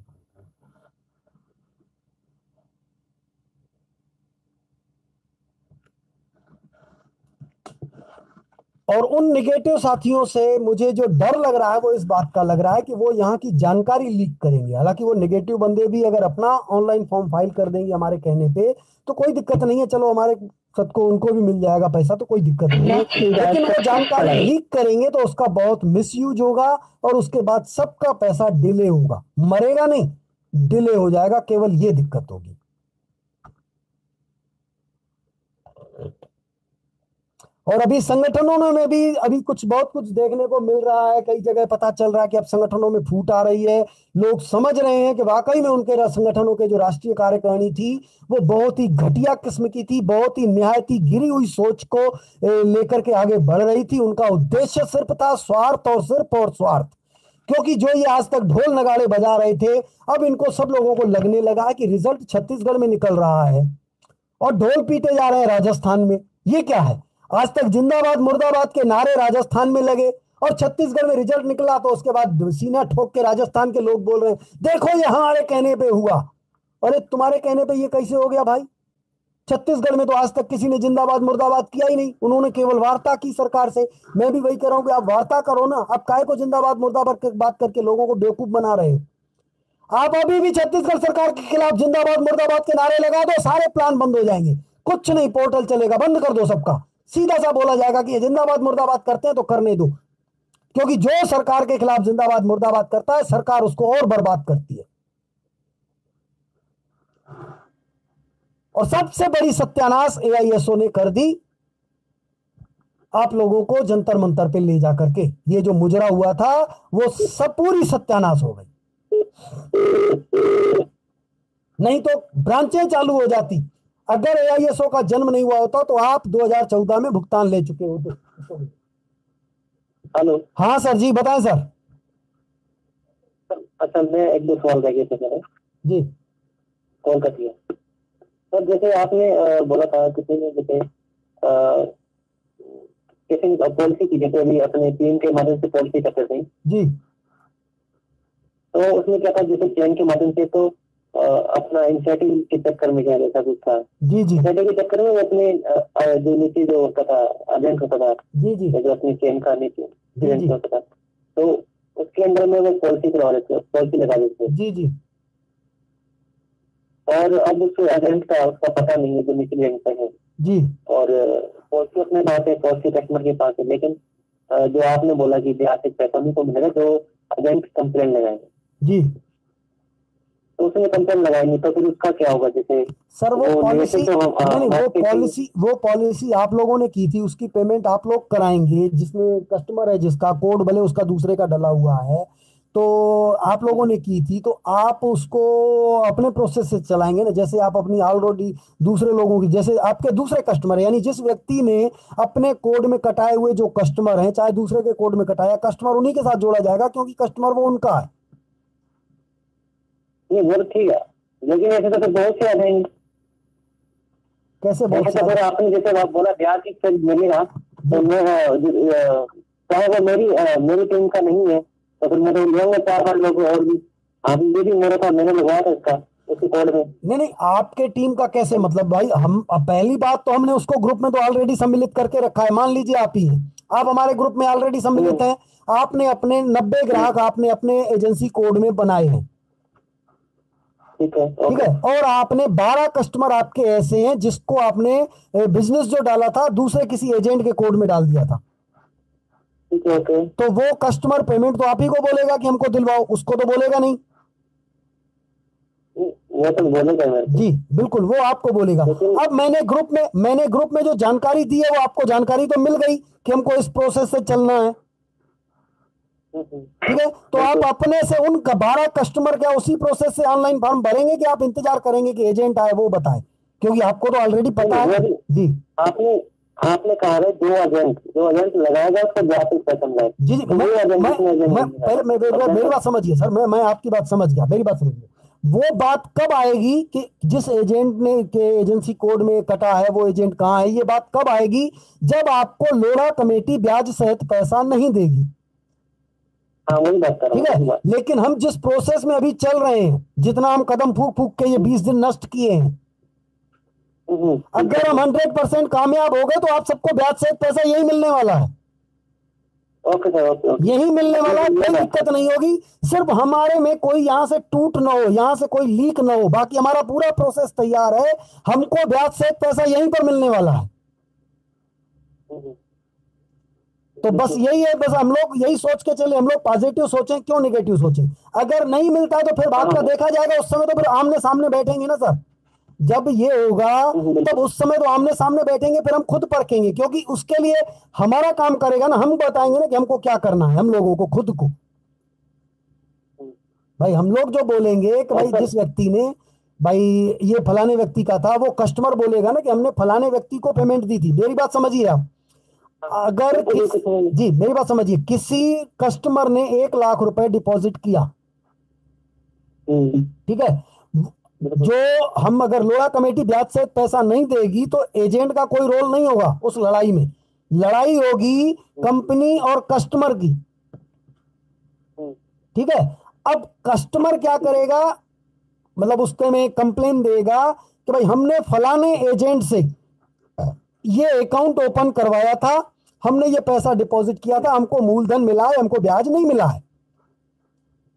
और उन निगेटिव साथियों से मुझे जो डर लग रहा है वो इस बात का लग रहा है कि वो यहाँ की जानकारी लीक करेंगे। हालांकि वो निगेटिव बंदे भी अगर अपना ऑनलाइन फॉर्म फाइल कर देंगे हमारे कहने पे तो कोई दिक्कत नहीं है, चलो हमारे सबको उनको भी मिल जाएगा पैसा, तो कोई दिक्कत नहीं है। लेकिन वो जानकारी लीक करेंगे तो उसका बहुत मिसयूज होगा और उसके बाद सबका पैसा डिले होगा, मरेगा नहीं, डिले हो जाएगा, केवल ये दिक्कत होगी। और अभी संगठनों में भी अभी बहुत कुछ देखने को मिल रहा है। कई जगह पता चल रहा है कि अब संगठनों में फूट आ रही है। लोग समझ रहे हैं कि वाकई में उनके संगठनों के जो राष्ट्रीय कार्यकारिणी थी वो बहुत ही घटिया किस्म की थी, बहुत ही निहायत ही गिरी हुई सोच को लेकर के आगे बढ़ रही थी। उनका उद्देश्य सिर्फ था स्वार्थ और सिर्फ और स्वार्थ। क्योंकि जो ये आज तक ढोल नगाड़े बजा रहे थे, अब इनको सब लोगों को लगने लगा है कि रिजल्ट छत्तीसगढ़ में निकल रहा है और ढोल पीटे जा रहे हैं राजस्थान में। ये क्या है? आज तक जिंदाबाद मुर्दाबाद के नारे राजस्थान में लगे और छत्तीसगढ़ में रिजल्ट निकला तो उसके बाद सीना ठोक के राजस्थान के लोग बोल रहे हैं देखो ये हमारे कहने पे हुआ। अरे तुम्हारे कहने पे ये कैसे हो गया भाई? छत्तीसगढ़ में तो आज तक किसी ने जिंदाबाद मुर्दाबाद किया ही नहीं, उन्होंने केवल वार्ता की सरकार से। मैं भी वही कह रहा हूं कि आप वार्ता करो ना, आप काहे को जिंदाबाद मुर्दाबाद बात करके लोगों को बेवकूफ बना रहे हो? आप अभी भी छत्तीसगढ़ सरकार के खिलाफ जिंदाबाद मुर्दाबाद के नारे लगा दो, सारे प्लान बंद हो जाएंगे, कुछ नहीं, पोर्टल चलेगा, बंद कर दो सबका। सीधा सा बोला जाएगा कि ये जिंदाबाद मुर्दाबाद करते हैं तो करने दो, क्योंकि जो सरकार के खिलाफ जिंदाबाद मुर्दाबाद करता है सरकार उसको और बर्बाद करती है। और सबसे बड़ी सत्यानाश एआईएसओ ने कर दी आप लोगों को जंतर मंतर पे ले जाकर के। ये जो मुजरा हुआ था वो सब पूरी सत्यानाश हो गई। नहीं तो ब्रांचें चालू हो जाती। अगर एआईएसओ का जन्म नहीं हुआ होता तो आप 2014 में भुगतान ले चुके होते। हेलो, हाँ सर जी, बताएं सर। अच्छा, मैं एक दो सवाल रह गए थे जी। कॉल कर दिया सर। जैसे आपने बोला था किसी ने जैसे किसी पॉलिसी की, जैसे अभी अपने टीम के माध्यम से पॉलिसी करते थे जी, तो उसमें क्या था, जैसे चयन के माध्यम से तो अपना इंसेंटिव के चक्कर में क्या रहता कुछ था। जी जी, इंसेंटिव के चक्कर में वो अपने जो नीचे जो होता था एजेंट होता था, जी जी, जो अपनी चयन का नीचे जी होता था, तो उसके अंदर में वो पॉलिसी करवा देते, पॉलिसी लगा देते। जी जी, और अब उस एजेंट का उसका पता नहीं है जो नीचे एजेंट है जी, और पॉलिसी अपने पास है, पॉलिसी कस्टमर के पास है, लेकिन जो आपने बोला कि ब्याज से पैसा नहीं को मिलेगा, जो एजेंट कंप्लेन लगाएंगे जी। तो उसने कंप्लेन लगाएंगे तो फिर उसका क्या होगा? जैसे सर वो पॉलिसी नहीं, वो पॉलिसी आप लोगों ने की थी, उसकी पेमेंट आप लोग कराएंगे। जिसमें कस्टमर है जिसका कोड भले उसका दूसरे का डला हुआ है तो आप लोगों ने की थी, तो आप उसको अपने प्रोसेस से चलाएंगे ना। जैसे आप अपनी ऑलरेडी दूसरे लोगों की, जैसे आपके दूसरे कस्टमर है, यानी जिस व्यक्ति ने अपने कोड में कटाए हुए जो कस्टमर हैं, चाहे दूसरे के कोड में कटाया, कस्टमर उन्हीं के साथ जोड़ा जाएगा क्योंकि कस्टमर वो उनका है। ये वो ठीक है, लेकिन ऐसे तो बहुत से आ जाएंगे। कैसे बहुत से? अगर आपने जैसे आप बोला ब्याज की फिर मिलेगा तो मैं चाहे वो मेरी टीम का नहीं है तो फिर मैं तो लूंगा 4-5 लोग और भी। अभी ये भी मेरे पास मैंने लगवाया था इसका उसी कोड में। नहीं, आपके टीम का कैसे मतलब भाई? हम पहली बात तो हमने उसको ग्रुप में तो ऑलरेडी सम्मिलित करके रखा है। मान लीजिए आप ही हैं, आप हमारे ग्रुप में ऑलरेडी सम्मिलित हैं, आपने अपने 90 ग्राहक आपने अपने एजेंसी कोड में बनाए हैं, ठीक है, और आपने 12 कस्टमर आपके ऐसे हैं जिसको आपने बिजनेस जो डाला था दूसरे किसी एजेंट के कोड में डाल दिया था। तो वो कस्टमर पेमेंट तो आप ही को बोलेगा कि हमको दिलवाओ, उसको तो बोलेगा नहीं। वो तो बोलेगा मेरे को। जी बिल्कुल, वो आपको बोलेगा। अब मैंने ग्रुप में जो जानकारी दी है, वो आपको जानकारी तो मिल गई कि हमको इस प्रोसेस से चलना है, ठीक है। तो आप अपने से उन 12 कस्टमर क्या उसी प्रोसेस से ऑनलाइन फॉर्म भरेंगे कि आप इंतजार करेंगे कि एजेंट आए वो बताए, क्योंकि आपको तो ऑलरेडी पता है। जी आपने कहा है जो एजेंट लगाएगा उसको जाति पसंद है। जी जी, मेरी बात समझिए सर, मैं आपकी बात समझ गया, मेरी बात समझिए। वो बात कब आएगी कि जिस एजेंट ने के एजेंसी कोड में कटा है वो एजेंट कहाँ है, ये बात कब आएगी? जब आपको लोढ़ा कमेटी ब्याज सहित पैसा नहीं देगी। हाँ वही बात कर ठीक रहा हूँ। है, लेकिन हम जिस प्रोसेस में अभी चल रहे हैं, जितना हम कदम फूक फूक के ये 20 दिन नष्ट किए हैं, अगर हम 100% कामयाब हो गए तो आप सबको ब्याज सहित पैसा यही मिलने वाला है। Okay sir, okay. यही मिलने वाला है, कोई दिक्कत नहीं होगी। सिर्फ हमारे में कोई यहाँ से टूट ना हो, यहाँ से कोई लीक ना हो, बाकी हमारा पूरा प्रोसेस तैयार है। हमको ब्याज सहित पैसा यहीं पर मिलने वाला है। तो बस यही है, बस हम लोग यही सोच के चले, हम लोग पॉजिटिव सोचें, क्यों नेगेटिव सोचें। अगर नहीं मिलता है तो फिर बात का देखा जाएगा, उस समय तो फिर आमने सामने बैठेंगे ना सर। जब ये होगा तब उस समय तो आमने सामने बैठेंगे, फिर हम खुद परखेंगे, क्योंकि उसके लिए हमारा काम करेगा ना, हम बताएंगे ना कि हमको क्या करना है, हम लोगों को खुद को। भाई हम लोग जो बोलेंगे कि भाई जिस व्यक्ति ने, भाई ये फलाने व्यक्ति का था, वो कस्टमर बोलेगा ना कि हमने फलाने व्यक्ति को पेमेंट दी थी। मेरी बात समझिए आप, अगर जी मेरी बात समझिए, किसी कस्टमर ने 1 लाख रुपए डिपॉजिट किया, ठीक है, जो हम अगर लोढ़ा कमेटी ब्याज सहित पैसा नहीं देगी तो एजेंट का कोई रोल नहीं होगा उस लड़ाई में। लड़ाई होगी कंपनी और कस्टमर की, ठीक है। अब कस्टमर क्या करेगा, मतलब उसके में कंप्लेन देगा कि भाई हमने फलाने एजेंट से ये अकाउंट ओपन करवाया था, हमने ये पैसा डिपॉजिट किया था, हमको मूलधन मिला है, हमको ब्याज नहीं मिला है।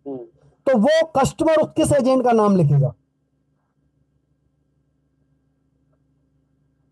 तो वो कस्टमर किस एजेंट का नाम लिखेगा?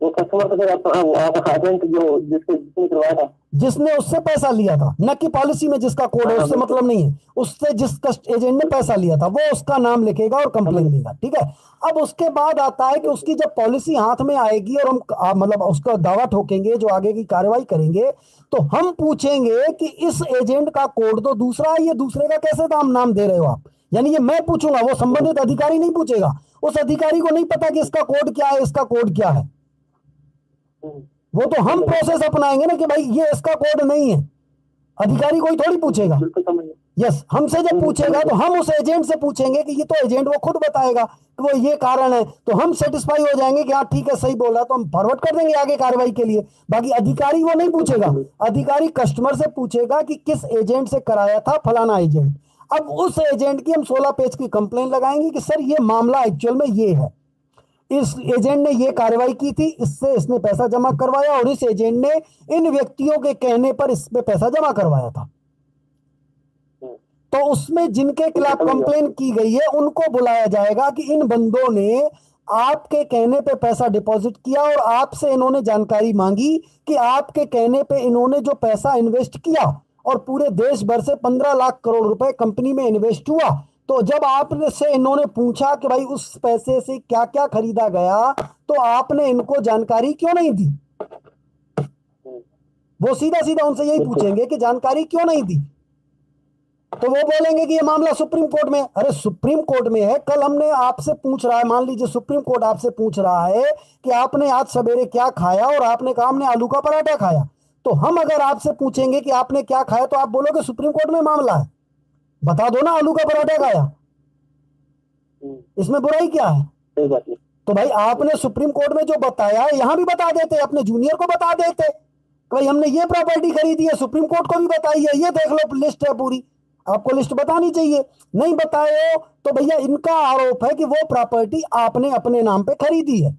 वो कस्टमर को एजेंट जो जिसने करवाया था, जिसने उससे पैसा लिया था, न कि पॉलिसी में जिसका कोड है उससे मतलब नहीं है, उससे जिस एजेंट ने पैसा लिया था वो उसका नाम लिखेगा और कंप्लेन देगा, ठीक है। अब उसके बाद आता है कि उसकी जब पॉलिसी हाथ में आएगी और हम मतलब उसका दावा ठोकेंगे, जो आगे की कार्रवाई करेंगे, तो हम पूछेंगे कि इस एजेंट का कोड तो दूसरा है, ये दूसरे का कैसे नाम दे रहे हो आप? यानी ये मैं पूछूंगा, वो संबंधित अधिकारी नहीं पूछेगा। उस अधिकारी को नहीं पता कि इसका कोड क्या है, इसका कोड क्या है। वो तो हम प्रोसेस अपनाएंगे ना कि भाई ये इसका कोड नहीं है, अधिकारी कोई थोड़ी पूछेगा। यस, हमसे जब पूछेगा तो हम उस एजेंट से पूछेंगे कि ये, तो एजेंट वो खुद बताएगा कि वो ये कारण है, तो हम सेटिस्फाई हो जाएंगे कि हाँ ठीक है सही बोल रहा है, तो हम फॉरवर्ड कर देंगे आगे कार्रवाई के लिए। बाकी अधिकारी वो नहीं पूछेगा, अधिकारी कस्टमर से पूछेगा कि किस एजेंट से कराया था, फलाना एजेंट। अब उस एजेंट की हम 16 पेज की कंप्लेन लगाएंगे कि सर ये मामला एक्चुअल में ये है, इस एजेंट ने ये कार्रवाई की थी, इससे इसने पैसा जमा करवाया और इस एजेंट ने इन व्यक्तियों के कहने पर इसमें पैसा जमा करवाया था। तो उसमें जिनके खिलाफ कंप्लेन की गई है उनको बुलाया जाएगा कि इन बंदों ने आपके कहने पे पैसा डिपॉजिट किया और आपसे इन्होंने जानकारी मांगी कि आपके कहने पे इन्होंने जो पैसा इन्वेस्ट किया, और पूरे देश भर से 15 लाख करोड़ रुपए कंपनी में इन्वेस्ट हुआ, तो जब आपने से इन्होंने पूछा कि भाई उस पैसे से क्या क्या खरीदा गया, तो आपने इनको जानकारी क्यों नहीं दी? वो सीधा सीधा उनसे यही पूछेंगे कि जानकारी क्यों नहीं दी, तो वो बोलेंगे कि ये मामला सुप्रीम कोर्ट में है। अरे सुप्रीम कोर्ट में है, कल हमने आपसे पूछ रहा है, मान लीजिए सुप्रीम कोर्ट आपसे पूछ रहा है कि आपने आज सवेरे क्या खाया, और आपने कहा हमने आलू का पराठा खाया, तो हम अगर आपसे पूछेंगे कि आपने क्या खाया, तो आप बोलोगे सुप्रीम कोर्ट में मामला है, बता दो ना आलू का पराठा खाया, इसमें बुराई क्या है? तो भाई आपने सुप्रीम कोर्ट में जो बताया यहां भी बता देते, अपने जूनियर को बता देते भाई हमने ये प्रॉपर्टी खरीदी है, सुप्रीम कोर्ट को भी बताई है, ये देख लो लिस्ट है पूरी, आपको लिस्ट बतानी चाहिए। नहीं बताए तो भैया इनका आरोप है कि वो प्रॉपर्टी आपने अपने नाम पे खरीदी है,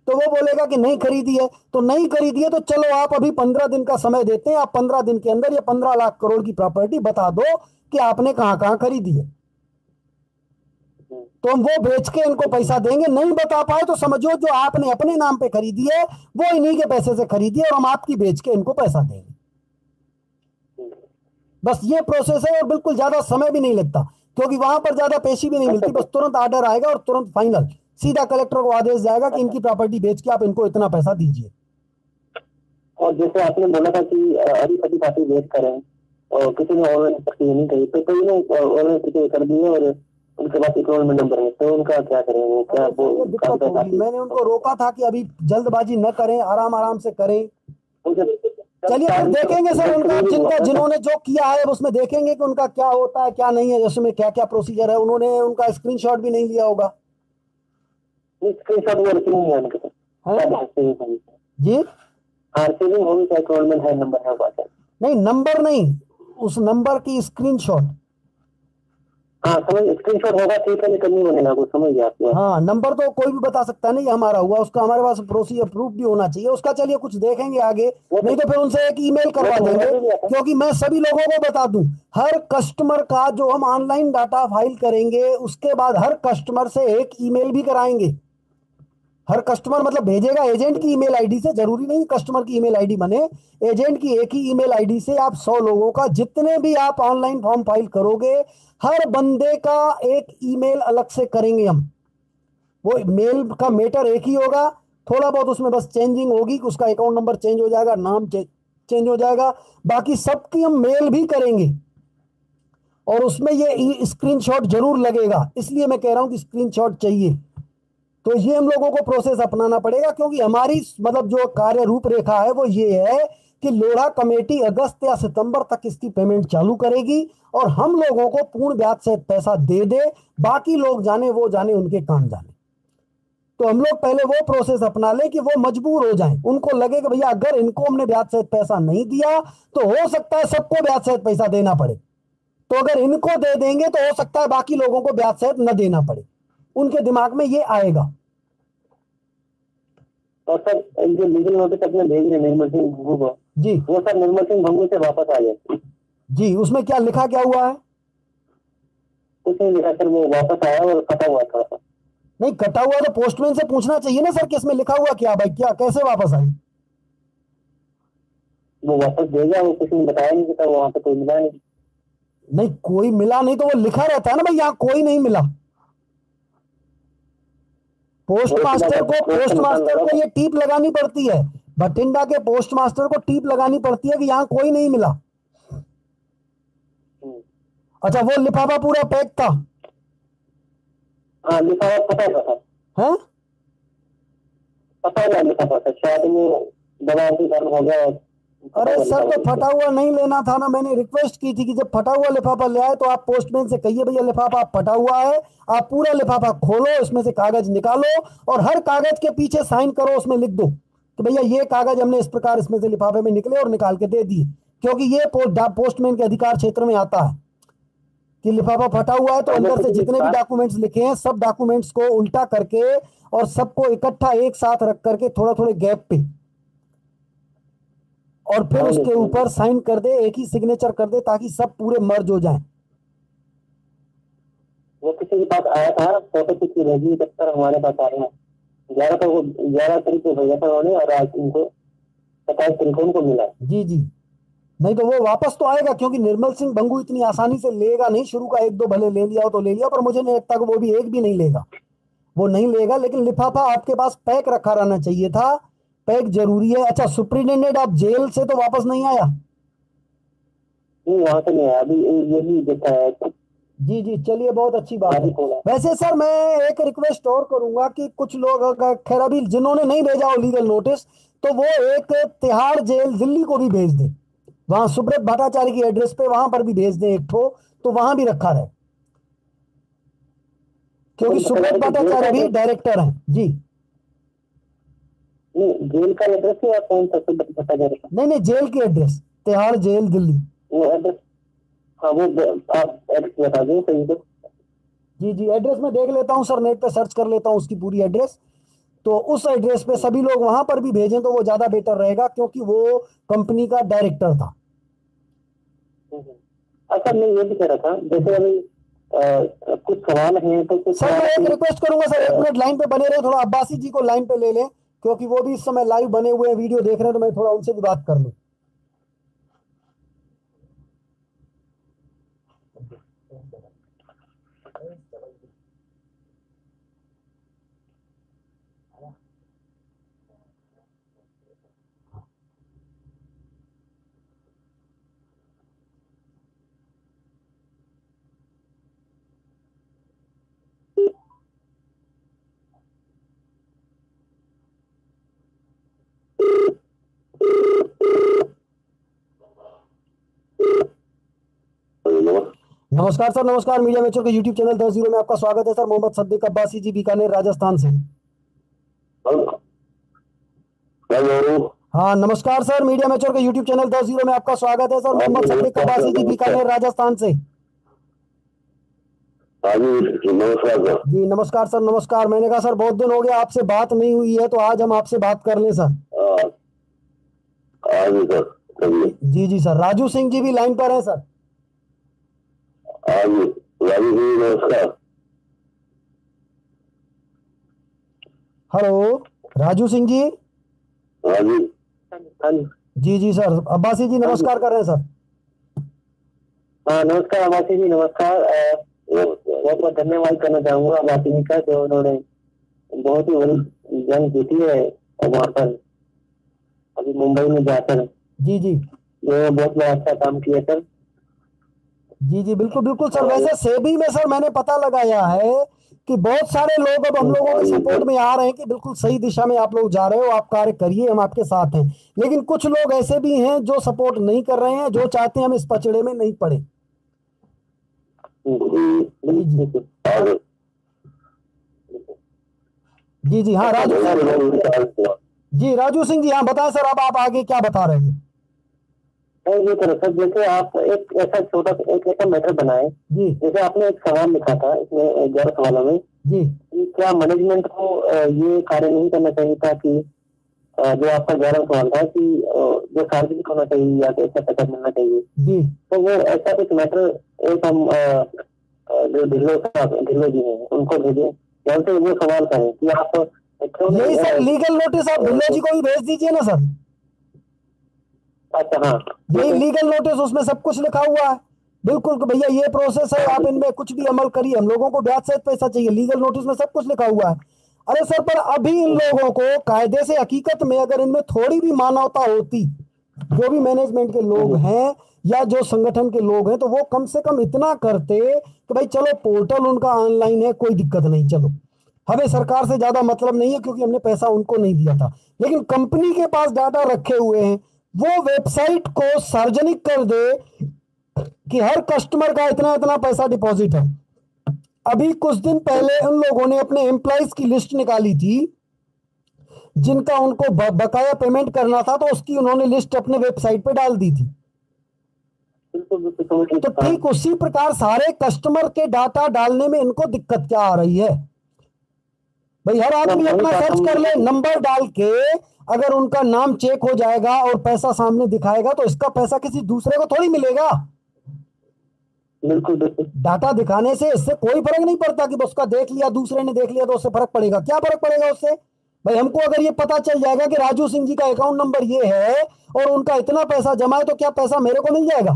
तो वो बोलेगा कि नहीं खरीदी है, तो नहीं खरीदी है तो चलो आप अभी 15 दिन का समय देते हैं, आप 15 दिन के अंदर ये 15 लाख करोड़ की प्रॉपर्टी बता दो कि आपने कहां कहां खरीदी है, तो हम वो बेच के इनको पैसा देंगे। नहीं बता पाए तो समझो जो आपने अपने नाम पे खरीदी है वो इन्हीं के पैसे से खरीदी है और हम आपकी बेच के इनको पैसा देंगे। बस ये प्रोसेस है और बिल्कुल ज्यादा समय भी नहीं लगता। क्योंकि वहां पर ज्यादा पेशी भी नहीं मिलती, बस तुरंत ऑर्डर आएगा और तुरंत फाइनल सीधा कलेक्टर को आदेश जाएगा कि इनकी प्रॉपर्टी बेच के आप इनको इतना पैसा दीजिए। और जैसे आपने बोला था कि अभी सभी पार्टी वेट करें और किसी ने ऑनलाइन प्रक्रिया नहीं करी, तो कई ने ऑनलाइन प्रक्रिया कर दी है और उनके पास इकोनॉमिक नंबर है, तो उनका क्या करें? वो क्या वो दिक्कत होगी। मैंने उनको रोका था कि अभी जल्दबाजी न करें, आराम आराम से करें। चलिए फिर देखेंगे सर उनका जिन्होंने जो किया है उसमें देखेंगे कि उनका क्या होता है क्या नहीं है, उसमें क्या क्या प्रोसीजर है। उन्होंने उनका स्क्रीनशॉट भी नहीं लिया होगा। स्क्रीनशॉट वो रखी नहीं है उनके पास जी, सेविंग होगी चाहे गवर्नमेंट है नंबर है पास? नहीं नंबर नहीं, उस नंबर की स्क्रीनशॉट। हाँ समझ, स्क्रीनशॉट होगा ठीक है, लेकिन नहीं बनेगा वो, समझ गया आपको। हाँ नंबर तो कोई भी बता सकता है, नहीं हमारा हुआ, उसका हमारे पास प्रोसीजर प्रूफ भी होना चाहिए उसका। चलिए कुछ देखेंगे आगे, नहीं तो फिर उनसे एक ईमेल करवा देंगे। क्योंकि मैं सभी लोगों को बता दूं, हर कस्टमर का जो हम ऑनलाइन डाटा फाइल करेंगे उसके बाद हर कस्टमर से एक ईमेल भी कराएंगे। हर कस्टमर मतलब भेजेगा एजेंट की ईमेल आईडी से, जरूरी नहीं कस्टमर की ईमेल आईडी बने, एजेंट की एक ही ईमेल आईडी से आप 100 लोगों का, जितने भी आप ऑनलाइन फॉर्म फाइल करोगे हर बंदे का एक ईमेल अलग से करेंगे हम। वो मेल का मैटर एक ही होगा, थोड़ा बहुत उसमें बस चेंजिंग होगी कि उसका अकाउंट नंबर चेंज हो जाएगा, नाम चेंज हो जाएगा, बाकी सबकी हम मेल भी करेंगे। और उसमें ये स्क्रीनशॉट जरूर लगेगा, इसलिए मैं कह रहा हूं कि स्क्रीनशॉट चाहिए। तो ये हम लोगों को प्रोसेस अपनाना पड़ेगा, क्योंकि हमारी मतलब जो कार्य रूपरेखा है वो ये है कि लोढ़ा कमेटी अगस्त या सितंबर तक इसकी पेमेंट चालू करेगी और हम लोगों को पूर्ण ब्याज से पैसा दे दे, बाकी लोग जाने वो जाने, उनके काम जाने। तो हम लोग पहले वो प्रोसेस अपना लें कि वो मजबूर हो जाएं, उनको लगे कि भैया अगर इनको हमने ब्याज सहित पैसा नहीं दिया तो हो सकता है सबको ब्याज सहित पैसा देना पड़े, तो अगर इनको दे देंगे तो हो सकता है बाकी लोगों को ब्याज सहित न देना पड़े। उनके दिमाग में ये आएगा। और सर जो लीगल नोटिस अपने भेज रहे निर्मल सिंह भंगू को, जी वो सर निर्मल सिंह भंगू से वापस आ जाए। जी, उसमें क्या लिखा क्या हुआ है? कुछ नहीं लिखा सर, वो वापस आया और कटा हुआ था। नहीं कटा हुआ तो पोस्टमैन से पूछना चाहिए ना सर, किसमें लिखा हुआ क्या भाई, क्या कैसे वापस आई? वो वापस भेजा, वो किसी ने बताया नहीं था, वहां पे कोई मिला नहीं। नहीं कोई मिला नहीं तो वो लिखा रहता है ना भाई, यहाँ कोई नहीं मिला। पोस्ट मास्टर को ये टीप लगानी पड़ती है, बठिंडा के पोस्ट मास्टर को टीप लगानी पड़ती है कि यहाँ कोई नहीं मिला। अच्छा वो लिफाफा पूरा पैक था? हाँ लिफाफा फटा था। हैं? पता नहीं लिफाफा था, शायद वो दवा के कारण हो गया। अरे सर तो फटा हुआ नहीं लेना था ना, मैंने रिक्वेस्ट की थी कि जब फटा हुआ लिफाफा ले आए तो आप पोस्टमैन से कहिए भैया लिफाफा फटा हुआ है, आप पूरा लिफाफा खोलो, इसमें से कागज निकालो और हर कागज के पीछे साइन करो, उसमें लिख दो कि भैया ये कागज हमने इस प्रकार इसमें से लिफाफे में निकले और निकाल के दे दिए। क्योंकि ये पोस्टमैन के अधिकार क्षेत्र में आता है कि लिफाफा फटा हुआ है तो अंदर से जितने भी डॉक्यूमेंट्स लिखे हैं सब डॉक्यूमेंट्स को उल्टा करके और सबको इकट्ठा एक साथ रख करके थोड़ा थोड़े गैप पे और फिर उसके ऊपर साइन कर दे, एक ही सिग्नेचर कर दे ताकि सब पूरे मर्ज हो जाएं। वो किसी के पास आया था, फोटो किसी भेजी तक हमारे पास आया है 11 तारीख को भेजा था उन्होंने और आज उनको 27 तारीख को उनको मिला। जी जी, नहीं तो वो वापस तो आएगा, क्योंकि निर्मल सिंह भंगू इतनी आसानी से लेगा नहीं, शुरू का एक दो भले ले लिया हो तो ले लिया, पर मुझे नहीं लगता कि वो भी एक भी नहीं लेगा, वो नहीं लेगा। लेकिन लिफाफा आपके पास पैक रखा रहना चाहिए था, पैक जरूरी है। अच्छा सुप्रिंटेंडेंट आप जेल से तो वापस नहीं आया? नहीं वहां से नहीं आया, अभी यही देखा है। जी जी, चलिए बहुत अच्छी बात है। वैसे सर मैं एक रिक्वेस्ट और करूंगा कि कुछ लोग खैर अभी जिन्होंने नहीं भेजा हो लीगल नोटिस तो वो एक तिहाड़ जेल दिल्ली को भी भेज दे, वहां सुब्रत भट्टाचार्य की एड्रेस पे वहां पर भी भेज दे एक ठो, तो वहां भी रखा रहे, क्योंकि सुब्रत भट्टाचार्य भी डायरेक्टर हैं। जी नहीं जेल का एड्रेस है या कौन सा सुब्रत भट्टाचार्य? नहीं जेल की एड्रेस, तिहाड़ जेल दिल्ली। वो एड्रेस, हाँ वो आप एड्रेस बता दें सही से। जी जी, एड्रेस मैं देख लेता हूँ सर, नेट पे सर्च कर लेता हूँ उसकी पूरी एड्रेस, तो उस एड्रेस पे सभी लोग वहां पर भी भेजें तो वो ज्यादा बेटर रहेगा, क्योंकि वो कंपनी का डायरेक्टर था। अच्छा मैं ये भी कह रहा था, जैसे अभी कुछ सवाल हैं तो कुछ सर मैं एक रिक्वेस्ट करूंगा सर, 1 मिनट लाइन पे बने रहे, थोड़ा अब्बासी जी को लाइन पे ले लें, क्योंकि वो भी इस समय लाइव बने हुए हैं, वीडियो देख रहे हैं, तो मैं थोड़ा उनसे भी बात कर लूं। नमस्कार सर, नमस्कार। मीडिया मेचर के यूट्यूब चैनल 10 में आपका स्वागत है सर। मोहम्मद सद्दीक अब्बासी जी, बीकानेर, राजस्थान से। हाँ, नमस्कार सर। मीडिया मेचर के यूट्यूब चैनल 10 में आपका स्वागत है सर। मोहम्मद सद्दीक अब्बासी जी, बीकानेर, राजस्थान से। नमस्कार जी नमस्कार सर, नमस्कार। मैंने कहा सर बहुत दिन हो गया आपसे बात नहीं हुई है, तो आज हम आपसे बात कर लें सर। जी जी सर। राजू सिंह जी भी लाइन पर हैं सर। हेलो राजू सिंह जी। जी जी सर। अब्बासी जी नमस्कार कर रहे हैं सर। हाँ नमस्कार अब्बासी जी, नमस्कार। बहुत बहुत धन्यवाद करना चाहूंगा अब्बासी जी का, जो उन्होंने बहुत ही बड़ी जंग जीती है और वहाँ पर अभी मुंबई में जाकर जी जी बहुत बड़ा अच्छा काम किया सर। जी जी बिल्कुल बिल्कुल सर। वैसे सेबी में सर मैंने पता लगाया है कि बहुत सारे लोग अब हम लोगों के सपोर्ट में आ रहे हैं कि बिल्कुल सही दिशा में आप लोग जा रहे हो, आप कार्य करिए, हम आपके साथ हैं। लेकिन कुछ लोग ऐसे भी हैं जो सपोर्ट नहीं कर रहे हैं, जो चाहते हैं हम इस पचड़े में नहीं पड़े। जी जी हाँ राजू जी, राजू सिंह जी, हाँ बताएं सर। अब आप आगे क्या बता रहे हैं? ये करो सर, जैसे आप एक ऐसा छोटा एक ऐसा मैटर बनाए, जी जैसे आपने एक सवाल लिखा था इसमें 11 सवालों में जी कि क्या मैनेजमेंट को ये कार्य नहीं करना चाहिए था कि जो आपका 11 सवाल था कि जो सार्वजनिक होना चाहिए या कैसा पैसा मिलना चाहिए जी, तो वो ऐसा कुछ मैटर एक हम जो ढिल्लो जी हैं उनको भेजे, या उनसे वो सवाल करें कि आप यही सर लीगल नोटिस आप ढिल्लो जी को भी भेज दीजिए ना सर। अच्छा हाँ, यही लीगल नोटिस, उसमें सब कुछ लिखा हुआ है बिल्कुल कि भैया ये प्रोसेस है, आप इनमें कुछ भी अमल करिए, हम लोगों को ब्याज सहित पैसा चाहिए। लीगल नोटिस में सब कुछ लिखा हुआ है। अरे सर, पर अभी इन लोगों को कायदे से, हकीकत में अगर इनमें थोड़ी भी मानवता होती, जो भी मैनेजमेंट के लोग हैं या जो संगठन के लोग हैं, तो वो कम से कम इतना करते कि भाई चलो पोर्टल उनका ऑनलाइन है, कोई दिक्कत नहीं, चलो हमें सरकार से ज्यादा मतलब नहीं है क्योंकि हमने पैसा उनको नहीं दिया था। लेकिन कंपनी के पास डाटा रखे हुए हैं, वो वेबसाइट को सार्वजनिक कर दे कि हर कस्टमर का इतना इतना पैसा डिपॉजिट है। अभी कुछ दिन पहले उन लोगों ने अपने एम्प्लॉइज की लिस्ट निकाली थी जिनका उनको बकाया पेमेंट करना था, तो उसकी उन्होंने लिस्ट अपने वेबसाइट पे डाल दी थी। तो ठीक उसी प्रकार सारे कस्टमर के डाटा डालने में इनको दिक्कत क्या आ रही है? भाई हर आदमी अपना सर्च कर ले, नंबर डाल के अगर उनका नाम चेक हो जाएगा और पैसा सामने दिखाएगा, तो इसका पैसा किसी दूसरे को थोड़ी मिलेगा। बिल्कुल बिल्कुल। डाटा दिखाने से इससे कोई फर्क नहीं पड़ता कि उसका देख लिया, दूसरे ने देख लिया तो उससे फर्क पड़ेगा? क्या फर्क पड़ेगा उससे? भाई हमको अगर ये पता चल जाएगा कि राजू सिंह जी का अकाउंट नंबर ये है और उनका इतना पैसा जमा है, तो क्या पैसा मेरे को मिल जाएगा?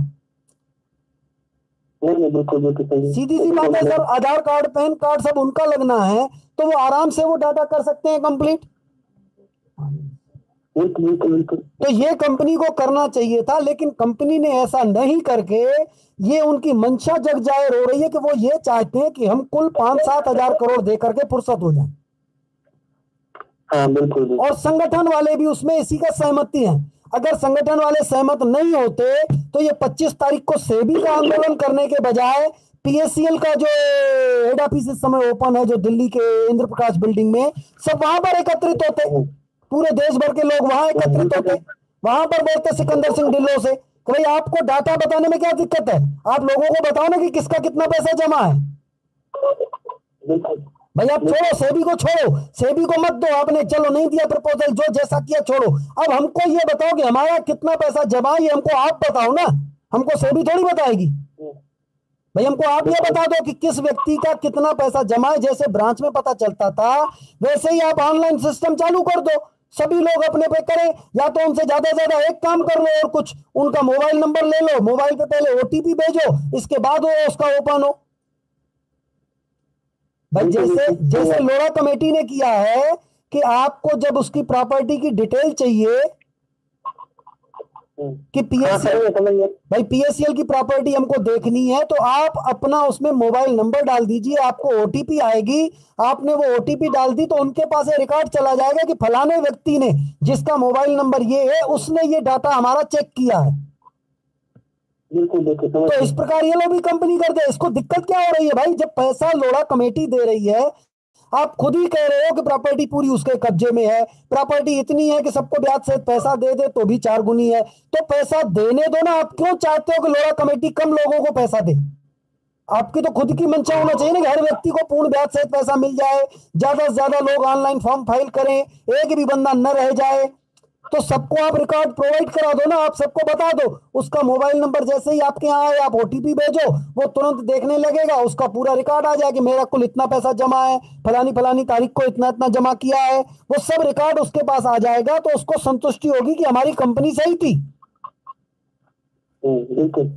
नहीं, बिल्कुल बिल्कुल सीधी सी बात है सर। आधार कार्ड, पैन कार्ड सब उनका लगना है, तो वो आराम से वो डाटा कर सकते हैं कंप्लीट। तो ये कंपनी को करना चाहिए था, लेकिन कंपनी ने ऐसा नहीं करके ये उनकी मंशा जग जाहिर हो रही है कि वो ये चाहते हैं कि हम कुल 5-7 हजार करोड़ दे करके फुर्सत हो जाए। हाँ, बिल्कुल। और संगठन वाले भी उसमें इसी का सहमति हैं। अगर संगठन वाले सहमत नहीं होते तो ये 25 तारीख को सेबी का आंदोलन करने के बजाय पीएससीएल का जो हेड ऑफिस इस समय ओपन है, जो दिल्ली के इंद्र प्रकाश बिल्डिंग में, सब वहां पर एकत्रित होते, पूरे देश भर के लोग वहां एकत्रित होते, वहां पर बोलते सिकंदर सिंह ढिल्लों से कि भाई आपको डाटा बताने में क्या दिक्कत है, आप लोगों को बताओ ना कि किसका कितना पैसा जमा है। भाई आप छोड़ो, सेबी को छोड़ो, सेबी को मत दो, आपने चलो नहीं दिया प्रपोजल, जो जैसा किया छोड़ो। अब हमको ये बताओ कि हमारा कितना पैसा जमा, ये हमको आप बताओ ना, हमको सेबी थोड़ी बताएगी। भाई हमको आप ये बता दो कि किस व्यक्ति का कितना पैसा जमा है। जैसे ब्रांच में पता चलता था, वैसे ही आप ऑनलाइन सिस्टम चालू कर दो, सभी लोग अपने पे करें, या तो उनसे ज्यादा ज्यादा एक काम कर लो और कुछ उनका मोबाइल नंबर ले लो, मोबाइल पे पहले ओटीपी भेजो, इसके बाद वो उसका ओपन हो। भाई जैसे जैसे लोरा कमेटी ने किया है कि आपको जब उसकी प्रॉपर्टी की डिटेल चाहिए कि पीएससीएल, भाई पीएससीएल की प्रॉपर्टी हमको देखनी है, तो आप अपना उसमें मोबाइल नंबर डाल दीजिए, आपको ओटीपी आएगी, आपने वो ओटीपी डाल दी तो उनके पास रिकॉर्ड चला जाएगा कि फलाने व्यक्ति ने, जिसका मोबाइल नंबर ये है, उसने ये डाटा हमारा चेक किया है। बिल्कुल बिल्कुल। तो इस प्रकार ये लोग भी कंपनी करते हैं। इसको दिक्कत क्या हो रही है भाई, जब पैसा लोरा कमेटी दे रही है, आप खुद ही कह रहे हो कि प्रॉपर्टी पूरी उसके कब्जे में है, प्रॉपर्टी इतनी है कि सबको ब्याज से पैसा दे दे तो भी 4 गुनी है, तो पैसा देने दो ना। आप क्यों चाहते हो कि लोरा कमेटी कम लोगों को पैसा दे? आपकी तो खुद की मंशा होना चाहिए ना कि हर व्यक्ति को पूर्ण ब्याज सहित पैसा मिल जाए, ज्यादा से ज्यादा लोग ऑनलाइन फॉर्म फाइल करें, एक भी बंदा न रह जाए। तो सबको आप रिकॉर्ड प्रोवाइड करा दो ना, आप सबको बता दो, उसका मोबाइल नंबर जैसे ही आपके यहाँ आए, आप ओटीपी भेजो, वो तुरंत देखने लगेगा, उसका पूरा रिकॉर्ड आ जाएगा कि मेरा कुल इतना पैसा जमा है, फलानी फलानी तारीख को इतना इतना जमा किया है, वो सब रिकॉर्ड उसके पास आ जाएगा। तो उसको संतुष्टि होगी कि हमारी कंपनी सही थी। बिल्कुल।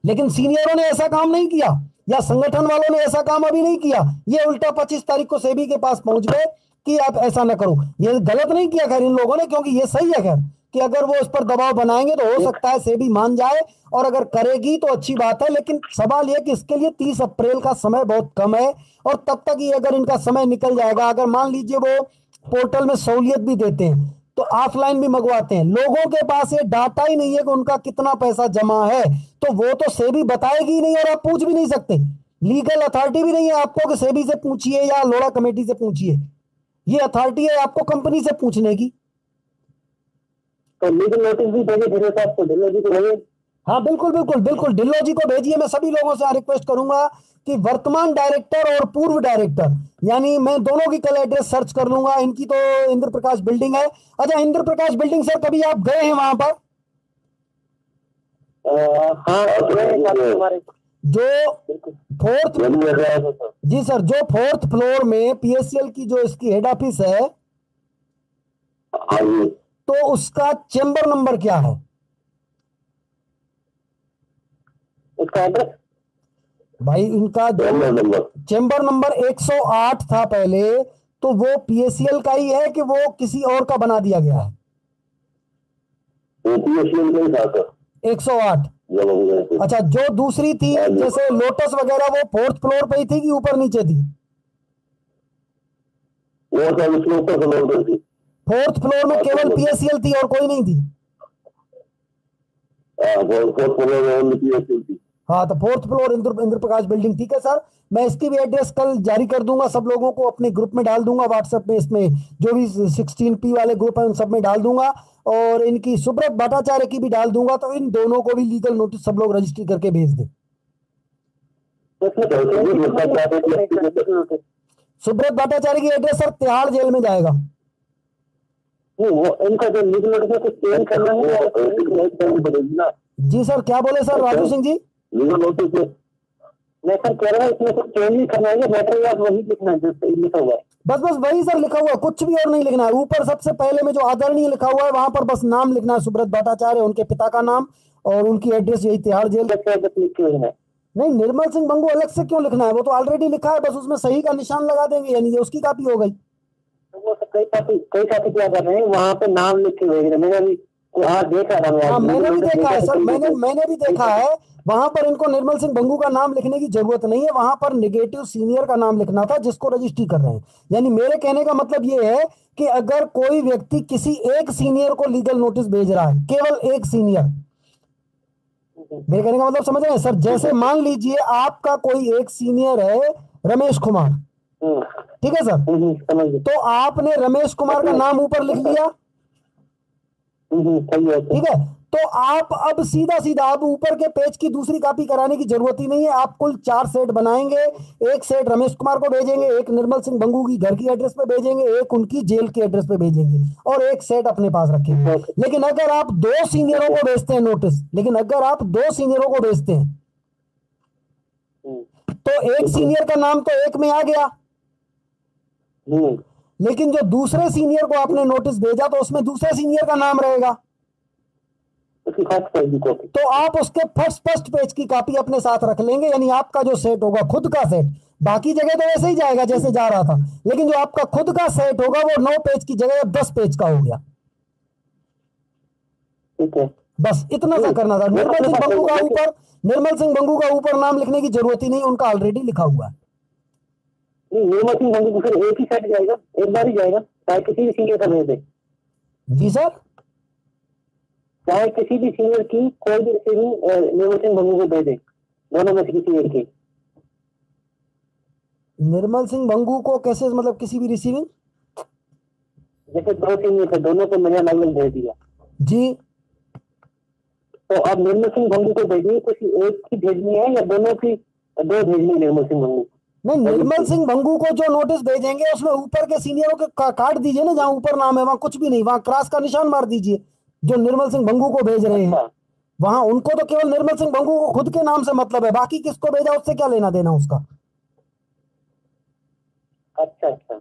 लेकिन सीनियरों ने ऐसा काम नहीं किया, या संगठन वालों ने ऐसा काम अभी नहीं किया। ये उल्टा 25 तारीख को सेबी के पास पहुंच गए कि आप ऐसा ना करो। ये गलत नहीं किया खैर इन लोगों ने, क्योंकि ये सही है खैर कि अगर वो इस पर दबाव बनाएंगे तो हो सकता है सेबी मान जाए, और अगर करेगी तो अच्छी बात है। लेकिन सवाल यह कि इसके लिए 30 अप्रैल का समय बहुत कम है, और तब तक ही अगर इनका समय निकल जाएगा, अगर मान लीजिए वो पोर्टल में सहूलियत भी देते हैं तो ऑफलाइन भी मंगवाते हैं, लोगों के पास ये डाटा ही नहीं है कि उनका कितना पैसा जमा है, तो वो तो सेबी बताएगी नहीं, और आप पूछ भी नहीं सकते। लीगल अथॉरिटी भी नहीं है आपको कि सेबी से पूछिए या लोरा कमेटी से पूछिए, ये अथॉरिटी है आपको कंपनी से पूछने की। तो लीगल नोटिस भी भेजे ढिल्लो साहब को, ढिल्लो जी को भेजे। हाँ बिल्कुल बिल्कुल बिल्कुल, ढिल्लो जी को भेजिए। मैं सभी लोगों से रिक्वेस्ट करूंगा कि वर्तमान डायरेक्टर और पूर्व डायरेक्टर, यानी मैं दोनों की कल एड्रेस सर्च कर लूंगा। इनकी तो इंद्र प्रकाश बिल्डिंग है। अच्छा, इंद्र प्रकाश बिल्डिंग सर कभी आप गए हैं वहां पर? हाँ, जो फोर्थ, जी सर, जो 4th फ्लोर में पीएससीएल की जो इसकी हेड ऑफिस है, तो उसका चेंबर नंबर क्या है? उसका एड्रेस भाई इनका चेंबर नंबर 108 था पहले, तो वो पीएससीएल का ही है कि वो किसी और का बना दिया गया है? 108। अच्छा, जो दूसरी थी जैसे लोटस वगैरह, वो 4th फ्लोर पे ही थी कि ऊपर नीचे थी? 4th फ्लोर में केवल पीएससीएल थी और कोई नहीं थी? हाँ, तो 4th फ्लोर इंद्र प्रकाश बिल्डिंग। ठीक है सर, मैं इसकी भी एड्रेस कल जारी कर दूंगा, सब लोगों को अपने ग्रुप में डाल दूंगा, व्हाट्सएप में, इसमें जो भी 16P वाले ग्रुप है उन सब में डाल दूंगा, और इनकी सुब्रत भट्टाचार्य की भी डाल दूंगा। तो इन दोनों को भी लीगल नोटिस सब लोग रजिस्ट्री करके भेज दें। सुब्रत भट्टाचार्य की एड्रेस सर तिहाड़ जेल में जाएगा। वो इनका जो लीगल नोटिस है कुछ चेंज करना है। जी सर, क्या बोले sir Raju Singh ji? Legal notice मैं सर कह रहा हूँ इसमें कुछ चेंज नहीं करना है, मैटर आप वही लिखना है जो लिखा हुआ है। बस बस वही सर लिखा हुआ है, कुछ भी और नहीं लिखना है। ऊपर सबसे पहले में जो आदरणीय लिखा हुआ है वहां पर बस नाम लिखना है, सुब्रत भट्टाचार्य, उनके पिता का नाम और उनकी एड्रेस यही तिहाड़ जेल। नहीं, निर्मल सिंह बंगू अलग से क्यों लिखना है? वो तो ऑलरेडी लिखा है, बस उसमें सही का निशान लगा देंगे, यानी ये उसकी कॉपी हो गई। वो कई साथी क्या कर रहे हैं, वहाँ पे नाम लिख के भेज रहे हैं। मैंने भी देखा था। हाँ, मैंने भी देखा है सर, मैंने भी देखा है। वहां पर इनको निर्मल सिंह बंगू का नाम लिखने की जरूरत नहीं है, वहां पर नेगेटिव सीनियर का नाम लिखना था जिसको रजिस्ट्री कर रहे हैं। यानी मेरे कहने का मतलब ये है कि अगर कोई व्यक्ति किसी एक सीनियर को लीगल नोटिस भेज रहा है, केवल एक सीनियर, मेरे कहने का मतलब समझ रहे हैं सर? जैसे मान लीजिए आपका कोई एक सीनियर है रमेश कुमार, ठीक है सर, तो आपने रमेश कुमार का नाम ऊपर लिख लिया, ठीक है, तो आप अब सीधा सीधा अब ऊपर के पेज की दूसरी कॉपी कराने की जरूरत ही नहीं है। आप कुल 4 सेट बनाएंगे, एक सेट रमेश कुमार को भेजेंगे, एक निर्मल सिंह बंगू की घर की एड्रेस पे भेजेंगे, एक उनकी जेल की एड्रेस पे भेजेंगे, और एक सेट अपने पास रखेंगे। लेकिन अगर आप 2 सीनियरों को भेजते हैं नोटिस, लेकिन अगर आप 2 सीनियरों को भेजते हैं तो एक सीनियर का नाम तो एक में आ गया, लेकिन जो दूसरे सीनियर को आपने नोटिस भेजा तो उसमें दूसरे सीनियर का नाम रहेगा, तो आप उसके फर्स्ट पेज की कॉपी अपने साथ रख लेंगे। यानी आपका जो सेट होगा खुद का सेट, बाकी जगह तो वैसे ही जाएगा जैसे जा रहा था, लेकिन जो आपका खुद का सेट होगा वो 9 पेज की जगह 10 पेज का हो गया। ठीक है, बस इतना सा करना था। निर्मल सिंह बंगू का ऊपर नाम लिखने की जरूरत ही नहीं, उनका ऑलरेडी लिखा हुआ है। निर्मल सिंह बंगू को फिर एक ही सेट जाएगा, एक बार ही जाएगा, चाहे किसी भी सीनियर का भेज दे। जी सर, चाहे किसी भी सीनियर की कोई भी रिसीविंग निर्मल सिंह बंगू को भेज दे, दोनों में से किसी एक की। निर्मल सिंह बंगू को कैसे, मतलब किसी भी रिसीविंग? जैसे 2 सीनियर थे, दोनों को मैंने अलग अलग भेज दिया जी, तो अब निर्मल सिंह बंगू को भेजिए, किसी एक की भेजनी है या दोनों की, 2 भेजनी है निर्मल सिंह बंगू? नहीं, निर्मल सिंह बंगू को जो नोटिस भेजेंगे उसमें ऊपर के सीनियरों के काट दीजिए ना, जहां ऊपर नाम है वहां कुछ भी नहीं, वहां क्रॉस का निशान मार दीजिए। जो निर्मल सिंह बंगू को भेज रहे हैं वहां उनको तो केवल निर्मल सिंह बंगू को खुद के नाम से मतलब है, बाकी किसको भेजा उससे क्या लेना देना उसका। अच्छा अच्छा,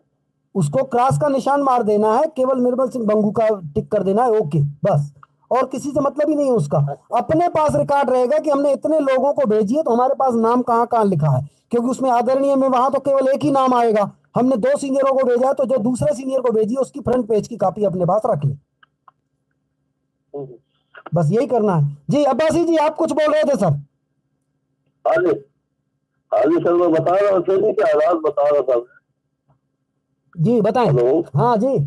उसको क्रॉस का निशान मार देना है, केवल निर्मल सिंह बंगू का टिक कर देना है, ओके बस, और किसी से मतलब ही नहीं है उसका। अपने पास रिकॉर्ड रहेगा कि हमने इतने लोगों को भेजी है, तो हमारे पास नाम कहाँ कहाँ लिखा है, क्योंकि उसमें आदरणीय में वहां तो केवल एक ही नाम आएगा। हमने 2 सीनियरों को भेजा है, तो जो दूसरे सीनियर को भेजी उसकी फ्रंट पेज की कॉपी अपने पास रख ले, बस यही करना है। जी अब्बासी जी, आप कुछ बोल रहे थे सर? हाँ जी सर, मैं बता रहा हूँ के हालात बता रहा था। जी बताएं। हाँ जी,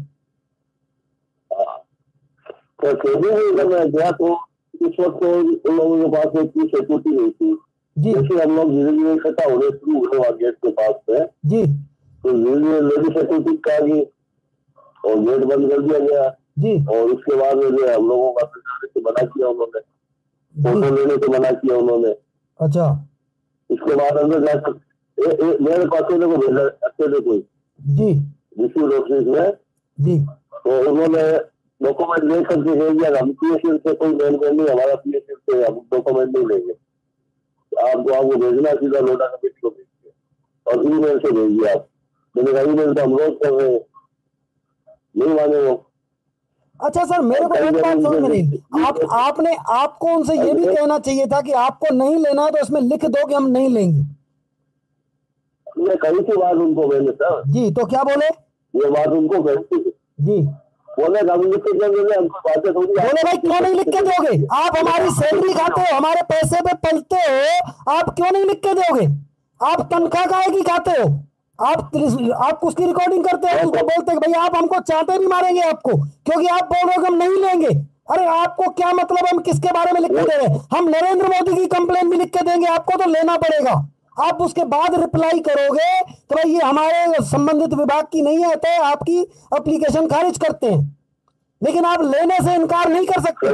तो जब मैं गया तो इस वक्त तो उन लोगों के पास एक सिक्योरिटी नहीं थी। जैसे हम लोग धीरे धीरे इकट्ठा होने शुरू हुए वहाँ गेट के पास से जी, तो धीरे धीरे लेडी सिक्योरिटी आ गई और गेट बंद कर दिया गया जी, और उसके बाद में हम लोगों का से मना किया उन्होंने, फोटो लेने से मना किया उन्होंने। अच्छा, इसके बाद अंदर जाकर मेरे पास को भेजा अकेले कोई जी रिसीव ऑफिस में जी, तो उन्होंने डॉक्यूमेंट ले करके भेज दिया। हम पीएसएल से कोई लेन देन नहीं, हमारा पीएसएल से हम डॉक्यूमेंट नहीं लेंगे, आपको भेजना सीधा लोटा कमेटी को भेजिए और ईमेल से भेजिए आप। मैंने कहा ईमेल तो हम रोज कर रहे हैं, नहीं माने वो। अच्छा सर, मेरे को एक बात समझ में नहीं, आपको उनसे ये भी कहना चाहिए था कि आपको नहीं लेना तो इसमें लिख दो कि हम नहीं लेंगे। ये कही थी बात उनको मैंने सर। जी, तो क्या बोले? ये बात उनको कही थी जी, बोले लिख के हमको बातें थोड़ी। बोले भाई क्यों नहीं लिख के दोगे? आप हमारी सैलरी खाते हो, हमारे पैसे पे पलते हो, आप क्यों नहीं लिख के दोगे? आप तनख्वाह काहे की खाते हो? आप उसकी रिकॉर्डिंग करते हो, उनको बोलते हैं भैया आप हमको चांटे भी मारेंगे आपको, क्योंकि आप बोल रहे हो कि हम नहीं लेंगे। अरे आपको क्या मतलब, हम किसके बारे में लिख के दे रहे हैं? हम नरेंद्र मोदी की कंप्लेन भी लिख के देंगे, आपको तो लेना पड़ेगा। आप उसके बाद रिप्लाई करोगे तो भाई ये हमारे संबंधित विभाग की नहीं है, तो आपकी एप्लीकेशन खारिज करते हैं, लेकिन आप लेने से इनकार नहीं कर सकते।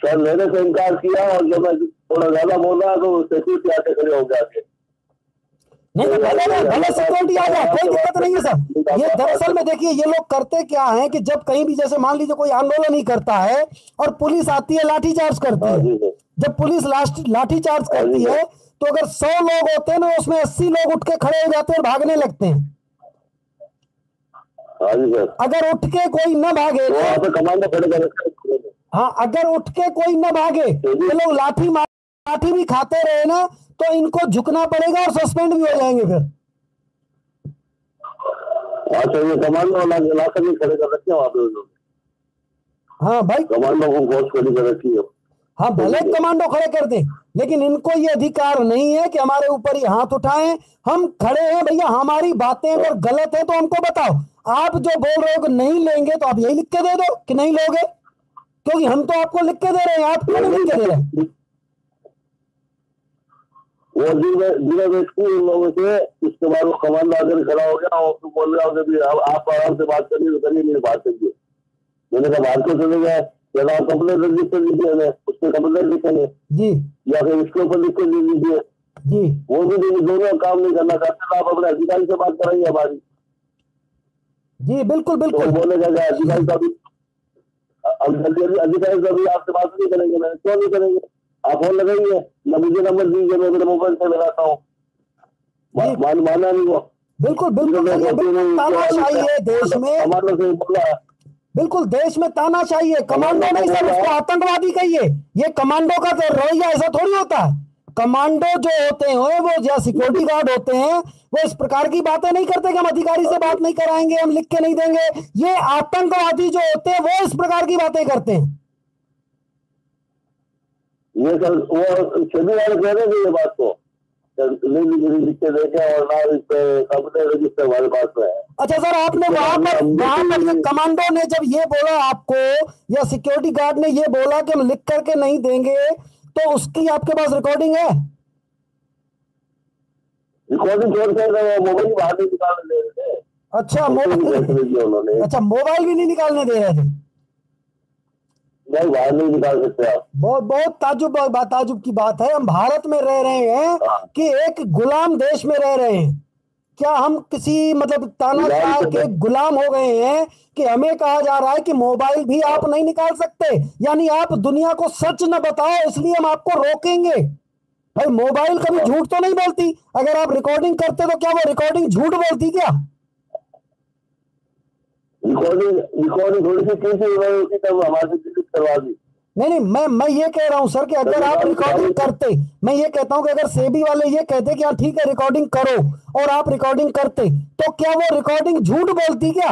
सर लेने से इनकार किया और जब मैं थोड़ा ज्यादा बोला तो सिक्योरिटी आके खड़े हो गया। नहीं तो भले सिक्योरिटी आ जाए, कोई दिक्कत नहीं है सर। ये दरअसल में देखिए ये लोग करते क्या है कि जब कहीं भी जैसे मान लीजिए कोई आंदोलन ही करता है और पुलिस आती है लाठीचार्ज करती है, जब पुलिस लाठीचार्ज करती है तो अगर 100 लोग होते हैं ना उसमें 80 लोग उठ के खड़े हो जाते हैं और भागने लगते हैं। अगर उठ के कोई न भागे हाँ, अगर उठ के कोई न भागे ये लोग लाठी भी खाते रहे ना तो इनको झुकना पड़ेगा और सस्पेंड भी हो जाएंगे फिर। ये कमांडो ला कर खड़े कर रखे हैं वहां पे। हाँ भाई, कमांडो को फोर्स खड़ी कर रखी है। हाँ भले कमांडो खड़े कर दे, लेकिन इनको ये अधिकार नहीं है कि हमारे ऊपर ही हाथ उठाएं। हम खड़े हैं भैया, हमारी बातें अगर गलत है तो हमको बताओ। आप जो बोल रहे हो कि नहीं लेंगे तो आप यही लिख के दे दो कि नहीं लोगे, क्योंकि हम तो आपको लिख के दे रहे हैं, आप क्यों नहीं लिख के दे रहे हैं? वो इन लोगों से उसके बाद वो कमांडो आकर खड़ा हो गया और तो बोल रहा है आप आराम से बात करिए, तो करिए मेरी बात करिए। मैंने कहा बाहर को चले गए, आप कंप्लेंट रजिस्टर लीजिए, उस पर कंप्लेंट लिखेंगे जी, या फिर इसके ऊपर लिख के लीजिए जी। वो भी दोनों काम नहीं करना चाहते, आप अपने अधिकारी से बात कराइए हमारी। जी बिल्कुल बिल्कुल। तो बोलेगा अधिकारी का भी अधिकारी का भी आपसे बात नहीं करेंगे। मैंने क्यों नहीं करेंगे, आप फोन लगाइए या मुझे नंबर दीजिए, मैं मेरे मोबाइल से लगाता हूँ। माना नहीं वो। बिल्कुल बिल्कुल, तानाशाही है देश में, कमांडो से बोला बिल्कुल देश में तानाशाही है। कमांडो नहीं सर, उसको आतंकवादी कहिए। ये कमांडो का तो रवैया ऐसा थोड़ी होता है। कमांडो जो होते हैं वो या सिक्योरिटी गार्ड होते हैं वो इस प्रकार की बातें नहीं करते कि हम अधिकारी से बात नहीं कराएंगे, हम लिख के नहीं देंगे। ये आतंकवादी जो होते हैं वो इस प्रकार की बातें करते हैं। ये सर वो सभी वाले कह रहे थे ये बात को लिख के देखे और ना इस पे कंप्यूटर रजिस्टर हमारे पास में है। अच्छा सर, आपने वहां पर ये कमांडो ने जब ये बोला आपको या सिक्योरिटी गार्ड ने ये बोला कि हम लिख करके नहीं देंगे, तो उसकी आपके पास रिकॉर्डिंग है? रिकॉर्डिंग छोड़ कर मोबाइल बाहर नहीं निकालने दे रहे थे। अच्छा मोबाइल, अच्छा मोबाइल भी नहीं निकालने दे रहे थे? नहीं, बाहर नहीं निकाल सकते आप। बहुत बहुत ताजुब की बात है। हम भारत में रह रहे हैं कि एक गुलाम देश में रह रहे हैं। क्या हम किसी मतलब तानाशाह के गुलाम हो गए हैं कि हमें कहा जा रहा है कि मोबाइल भी आप नहीं निकाल सकते, यानी आप दुनिया को सच न बताओ इसलिए हम आपको रोकेंगे? भाई मोबाइल कभी झूठ तो नहीं बोलती। अगर आप रिकॉर्डिंग करते तो क्या वो रिकॉर्डिंग झूठ बोलती क्या? रिकॉर्डिंग थोड़ी सी कैसे तब हमारे डिलीट करवा दी। नहीं, मैं ये कह रहा हूं सर कि अगर आप रिकॉर्डिंग करते, मैं ये कहता हूं कि अगर सेबी वाले ये कहते कि हाँ ठीक है रिकॉर्डिंग करो और आप रिकॉर्डिंग करते, तो क्या वो रिकॉर्डिंग झूठ बोलती क्या?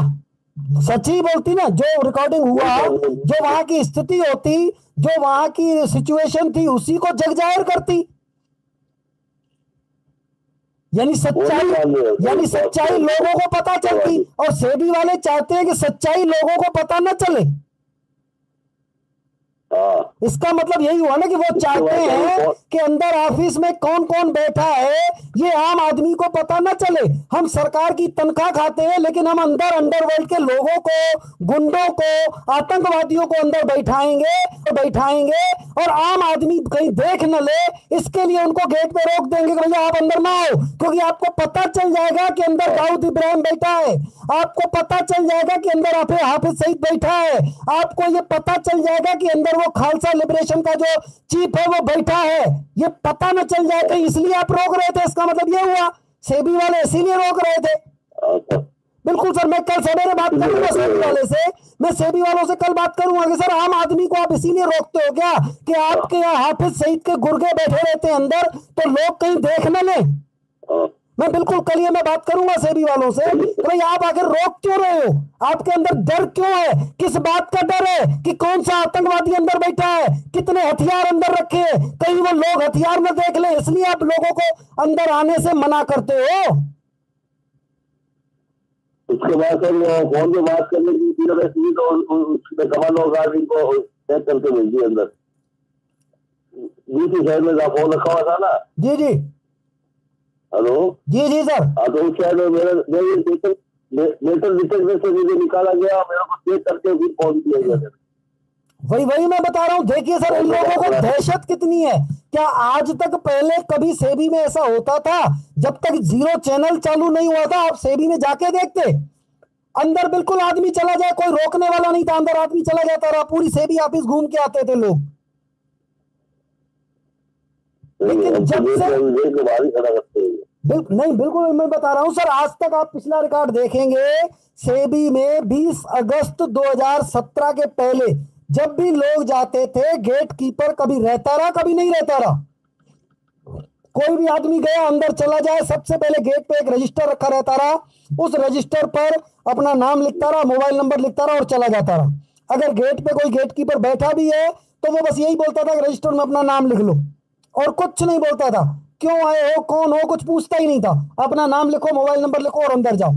सच ही बोलती ना। जो रिकॉर्डिंग हुआ, जो वहां की स्थिति होती, जो वहां की सिचुएशन थी, उसी को जग जाहिर करती। यानी सच्चाई लोगों को पता चलती। और सेबी वाले चाहते हैं कि सच्चाई लोगों को पता न चले। इसका मतलब यही हुआ ना कि वो चाहते हैं कि अंदर ऑफिस में कौन कौन बैठा है ये आम आदमी को पता न चले। हम सरकार की तनख्वाह खाते हैं, लेकिन हम अंदर अंडरवर्ल्ड के लोगों को, गुंडों को, आतंकवादियों को अंदर बैठाएंगे और आम आदमी कहीं देख न ले, इसके लिए उनको गेट पे रोक देंगे कि भैया आप अंदर ना आओ, क्योंकि आपको पता चल जाएगा कि अंदर दाऊद इब्राहिम बैठा है, आपको पता चल जाएगा कि अंदर हाफिज सईद बैठा है, आपको ये पता चल जाएगा कि अंदर वो खालसा लिबरेशन का जो चीफ है वो बैठा है। ये पता न चल जाएगा, इसलिए आप रोक रहे थे। इसका मतलब ये हुआ सेबी वाले इसीलिए रोक रहे थे। बिल्कुल सर, मैं कल सवेरे बात करूंगा सेबी वाले से। मैं सेबी वालों से कल बात करूंगा कि सर आम आदमी को आप इसीलिए रोकते हो क्या कि आपके यहाँ हाफिज सईद के गुर्गे बैठे रहते हैं अंदर, तो लोग कहीं देख न लें। मैं बिल्कुल कल ये मैं बात करूंगा सेबी वालों से कि भाई आप आखिर रोक क्यों रहे हो? आपके अंदर डर क्यों है? किस बात का डर है कि कौन सा आतंकवादी अंदर बैठा है, कितने हथियार अंदर रखे हैं, कहीं वो लोग हथियार न देख ले, इसलिए आप लोगों को अंदर आने से मना करते हो। उसके बाद सर फोन पे बात करने की तो कमांडो गार्ड को चेक करके भेज दिया अंदर। दूसरी साइड में फोन रखा हुआ था ना। जी जी, हेलो जी जी सर। तो उस साइड में मेटल डिटेक्टर से मुझे निकाला गया, मेरे को चेक करके फिर फोन किया गया। वही मैं बता रहा हूँ। देखिए सर, इन लोगों को दहशत कितनी है। क्या आज तक पहले कभी सेबी में ऐसा होता था? जब तक 0 चैनल चालू नहीं हुआ था, आप सेबी में जाके देखते, अंदर बिल्कुल आदमी चला जाए कोई रोकने वाला नहीं था, अंदर आदमी चला जाता रहा, पूरी सेबी ऑफिस घूम के आते थे लोग। लेकिन जब से बिल्कुल मैं बता रहा हूं सर, आज तक आप पिछला रिकॉर्ड देखेंगे सेबी में 20 अगस्त 2017 के पहले जब भी लोग जाते थे, गेट कीपर कभी रहता रहा कभी नहीं रहता रहा। कोई भी आदमी गया अंदर चला जाए, सबसे पहले गेट पे एक रजिस्टर रखा रहता रहा, उस रजिस्टर पर अपना नाम लिखता रहा, मोबाइल नंबर लिखता रहा और चला जाता रहा। अगर गेट पे कोई गेट कीपर बैठा भी है तो वो बस यही बोलता था कि रजिस्टर में अपना नाम लिख लो, और कुछ नहीं बोलता था। क्यों आए हो, कौन हो, कुछ पूछता ही नहीं था। अपना नाम लिखो, मोबाइल नंबर लिखो और अंदर जाओ।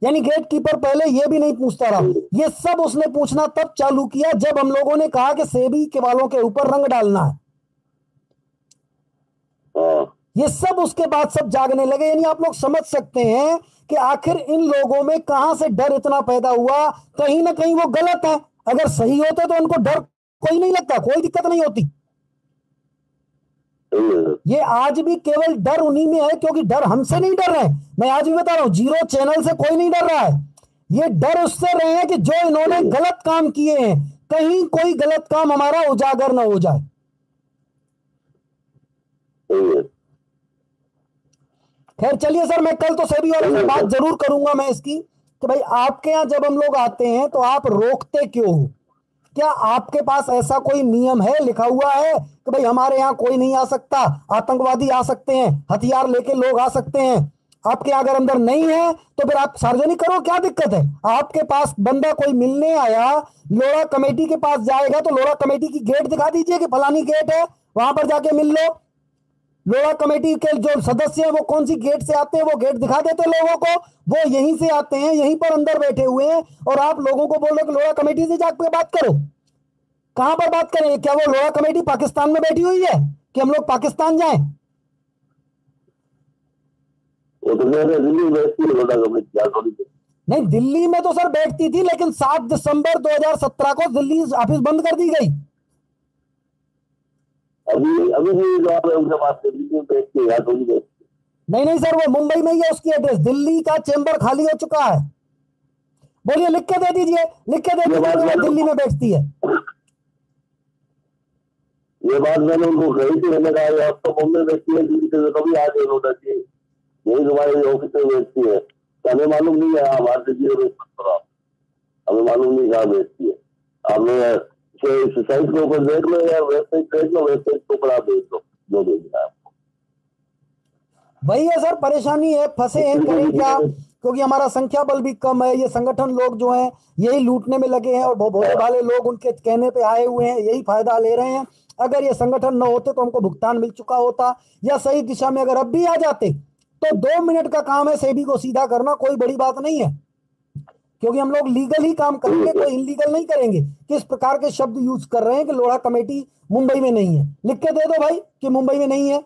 यानी गेट कीपर पहले ये भी नहीं पूछता रहा। ये सब उसने पूछना तब चालू किया जब हम लोगों ने कहा कि सेबी के वालों के ऊपर रंग डालना है। ये सब उसके बाद सब जागने लगे। यानी आप लोग समझ सकते हैं कि आखिर इन लोगों में कहां से डर इतना पैदा हुआ। कहीं ना कहीं वो गलत है। अगर सही होते तो उनको डर कोई नहीं लगता, कोई दिक्कत नहीं होती। ये आज भी केवल डर उन्हीं में है, क्योंकि डर हमसे नहीं डर रहे। मैं आज भी बता रहा हूं, 0 चैनल से कोई नहीं डर रहा है। ये डर उससे रहे हैं कि जो इन्होंने गलत काम किए हैं, कहीं कोई गलत काम हमारा उजागर ना हो जाए। खैर चलिए सर, मैं कल तो सेबी वालों से बात जरूर करूंगा मैं इसकी कि भाई आपके यहाँ जब हम लोग आते हैं तो आप रोकते क्यों हो? क्या आपके पास ऐसा कोई नियम है, लिखा हुआ है कि भाई हमारे यहाँ कोई नहीं आ सकता, आतंकवादी आ सकते हैं, हथियार लेके लोग आ सकते हैं? आपके यहाँ अगर अंदर नहीं है तो फिर आप सार्वजनिक करो, क्या दिक्कत है? आपके पास बंदा कोई मिलने आया, लोरा कमेटी के पास जाएगा तो लोरा कमेटी की गेट दिखा दीजिए कि फलानी गेट है, वहां पर जाके मिल लो। लोरा कमेटी के जो सदस्य हैं वो कौन सी गेट से आते हैं, वो गेट दिखा देते लोगों को, वो यहीं से आते हैं, यहीं पर अंदर बैठे हुए हैं, और आप लोगों को बोल रहे हो कि लोरा कमेटी से जाकर बात करो। कहां पर बात करें? क्या वो लोरा कमेटी पाकिस्तान में बैठी हुई है कि हम लोग पाकिस्तान जाएं? वो तो दिल्ली में बैठती है लोरा कमेटी, नहीं, दिल्ली में तो सर बैठती थी, लेकिन 7 दिसंबर 2017 को दिल्ली ऑफिस बंद कर दी गई। अभी भी जो आप उनके पास दिल्ली में बैठती है, थोड़ी बैठती है। नहीं सर, वो मुंबई में ही है उसकी एड्रेस, दिल्ली का चेंबर खाली हो चुका है। बोलिए, लिख के दे दीजिए, लिख के दे दीजिए कि वो दिल्ली में बैठती है। ये बात मैंने उनको कही थी, मैंने कहा आप तो मुंबई बैठती है, दिल्ली से कभी आ गए होना चाहिए, यही तुम्हारी ऑफिस में बैठती है, हमें मालूम नहीं है, हमारे दिल्ली हमें मालूम नहीं कहाँ बैठती है। आपने साइट के ऊपर देख लो या वेबसाइट देख लो, वेबसाइट के ऊपर आप देख लो जो भेजना है आपको। वही है सर, परेशानी है, फंसे हैं, करें क्या? क्योंकि हमारा संख्या बल भी कम है, ये संगठन लोग जो हैं यही लूटने में लगे हैं, और भोले भाले लोग उनके कहने पे आए हुए हैं, यही फायदा ले रहे हैं। अगर ये संगठन न होते तो हमको भुगतान मिल चुका होता, या सही दिशा में अगर अब भी आ जाते तो 2 मिनट का काम है सेबी को सीधा करना, कोई बड़ी बात नहीं है, क्योंकि हम लोग लीगल ही काम करेंगे, कोई इलीगल नहीं करेंगे। किस प्रकार के शब्द यूज कर रहे हैं कि लोरा कमेटी मुंबई में नहीं है, लिख के दे दो भाई कि मुंबई में नहीं है,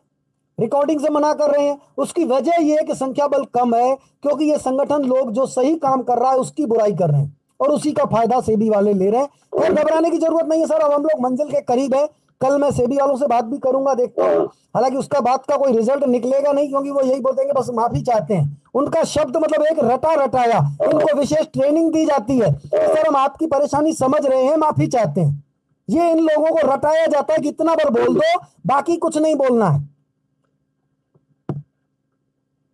रिकॉर्डिंग से मना कर रहे हैं। उसकी वजह यह है कि संख्या बल कम है, क्योंकि ये संगठन लोग जो सही काम कर रहा है उसकी बुराई कर रहे हैं, और उसी का फायदा सेबी वाले ले रहे हैं। कोई घबराने की जरूरत नहीं है सर, अब हम लोग मंजिल के करीब है। कल मैं सेबी वालों से बात भी करूंगा, देखता हूं, हालांकि उसका बात का कोई रिजल्ट निकलेगा नहीं, क्योंकि वो यही बोलते हैं कि बस माफी चाहते हैं। उनका शब्द मतलब एक रटा रटाया, इनको विशेष ट्रेनिंग दी जाती है, सर हम आपकी परेशानी समझ रहे हैं, माफी चाहते हैं। ये इन लोगों को रटाया जाता है कि इतना बार बोल दो, बाकी कुछ नहीं बोलना है।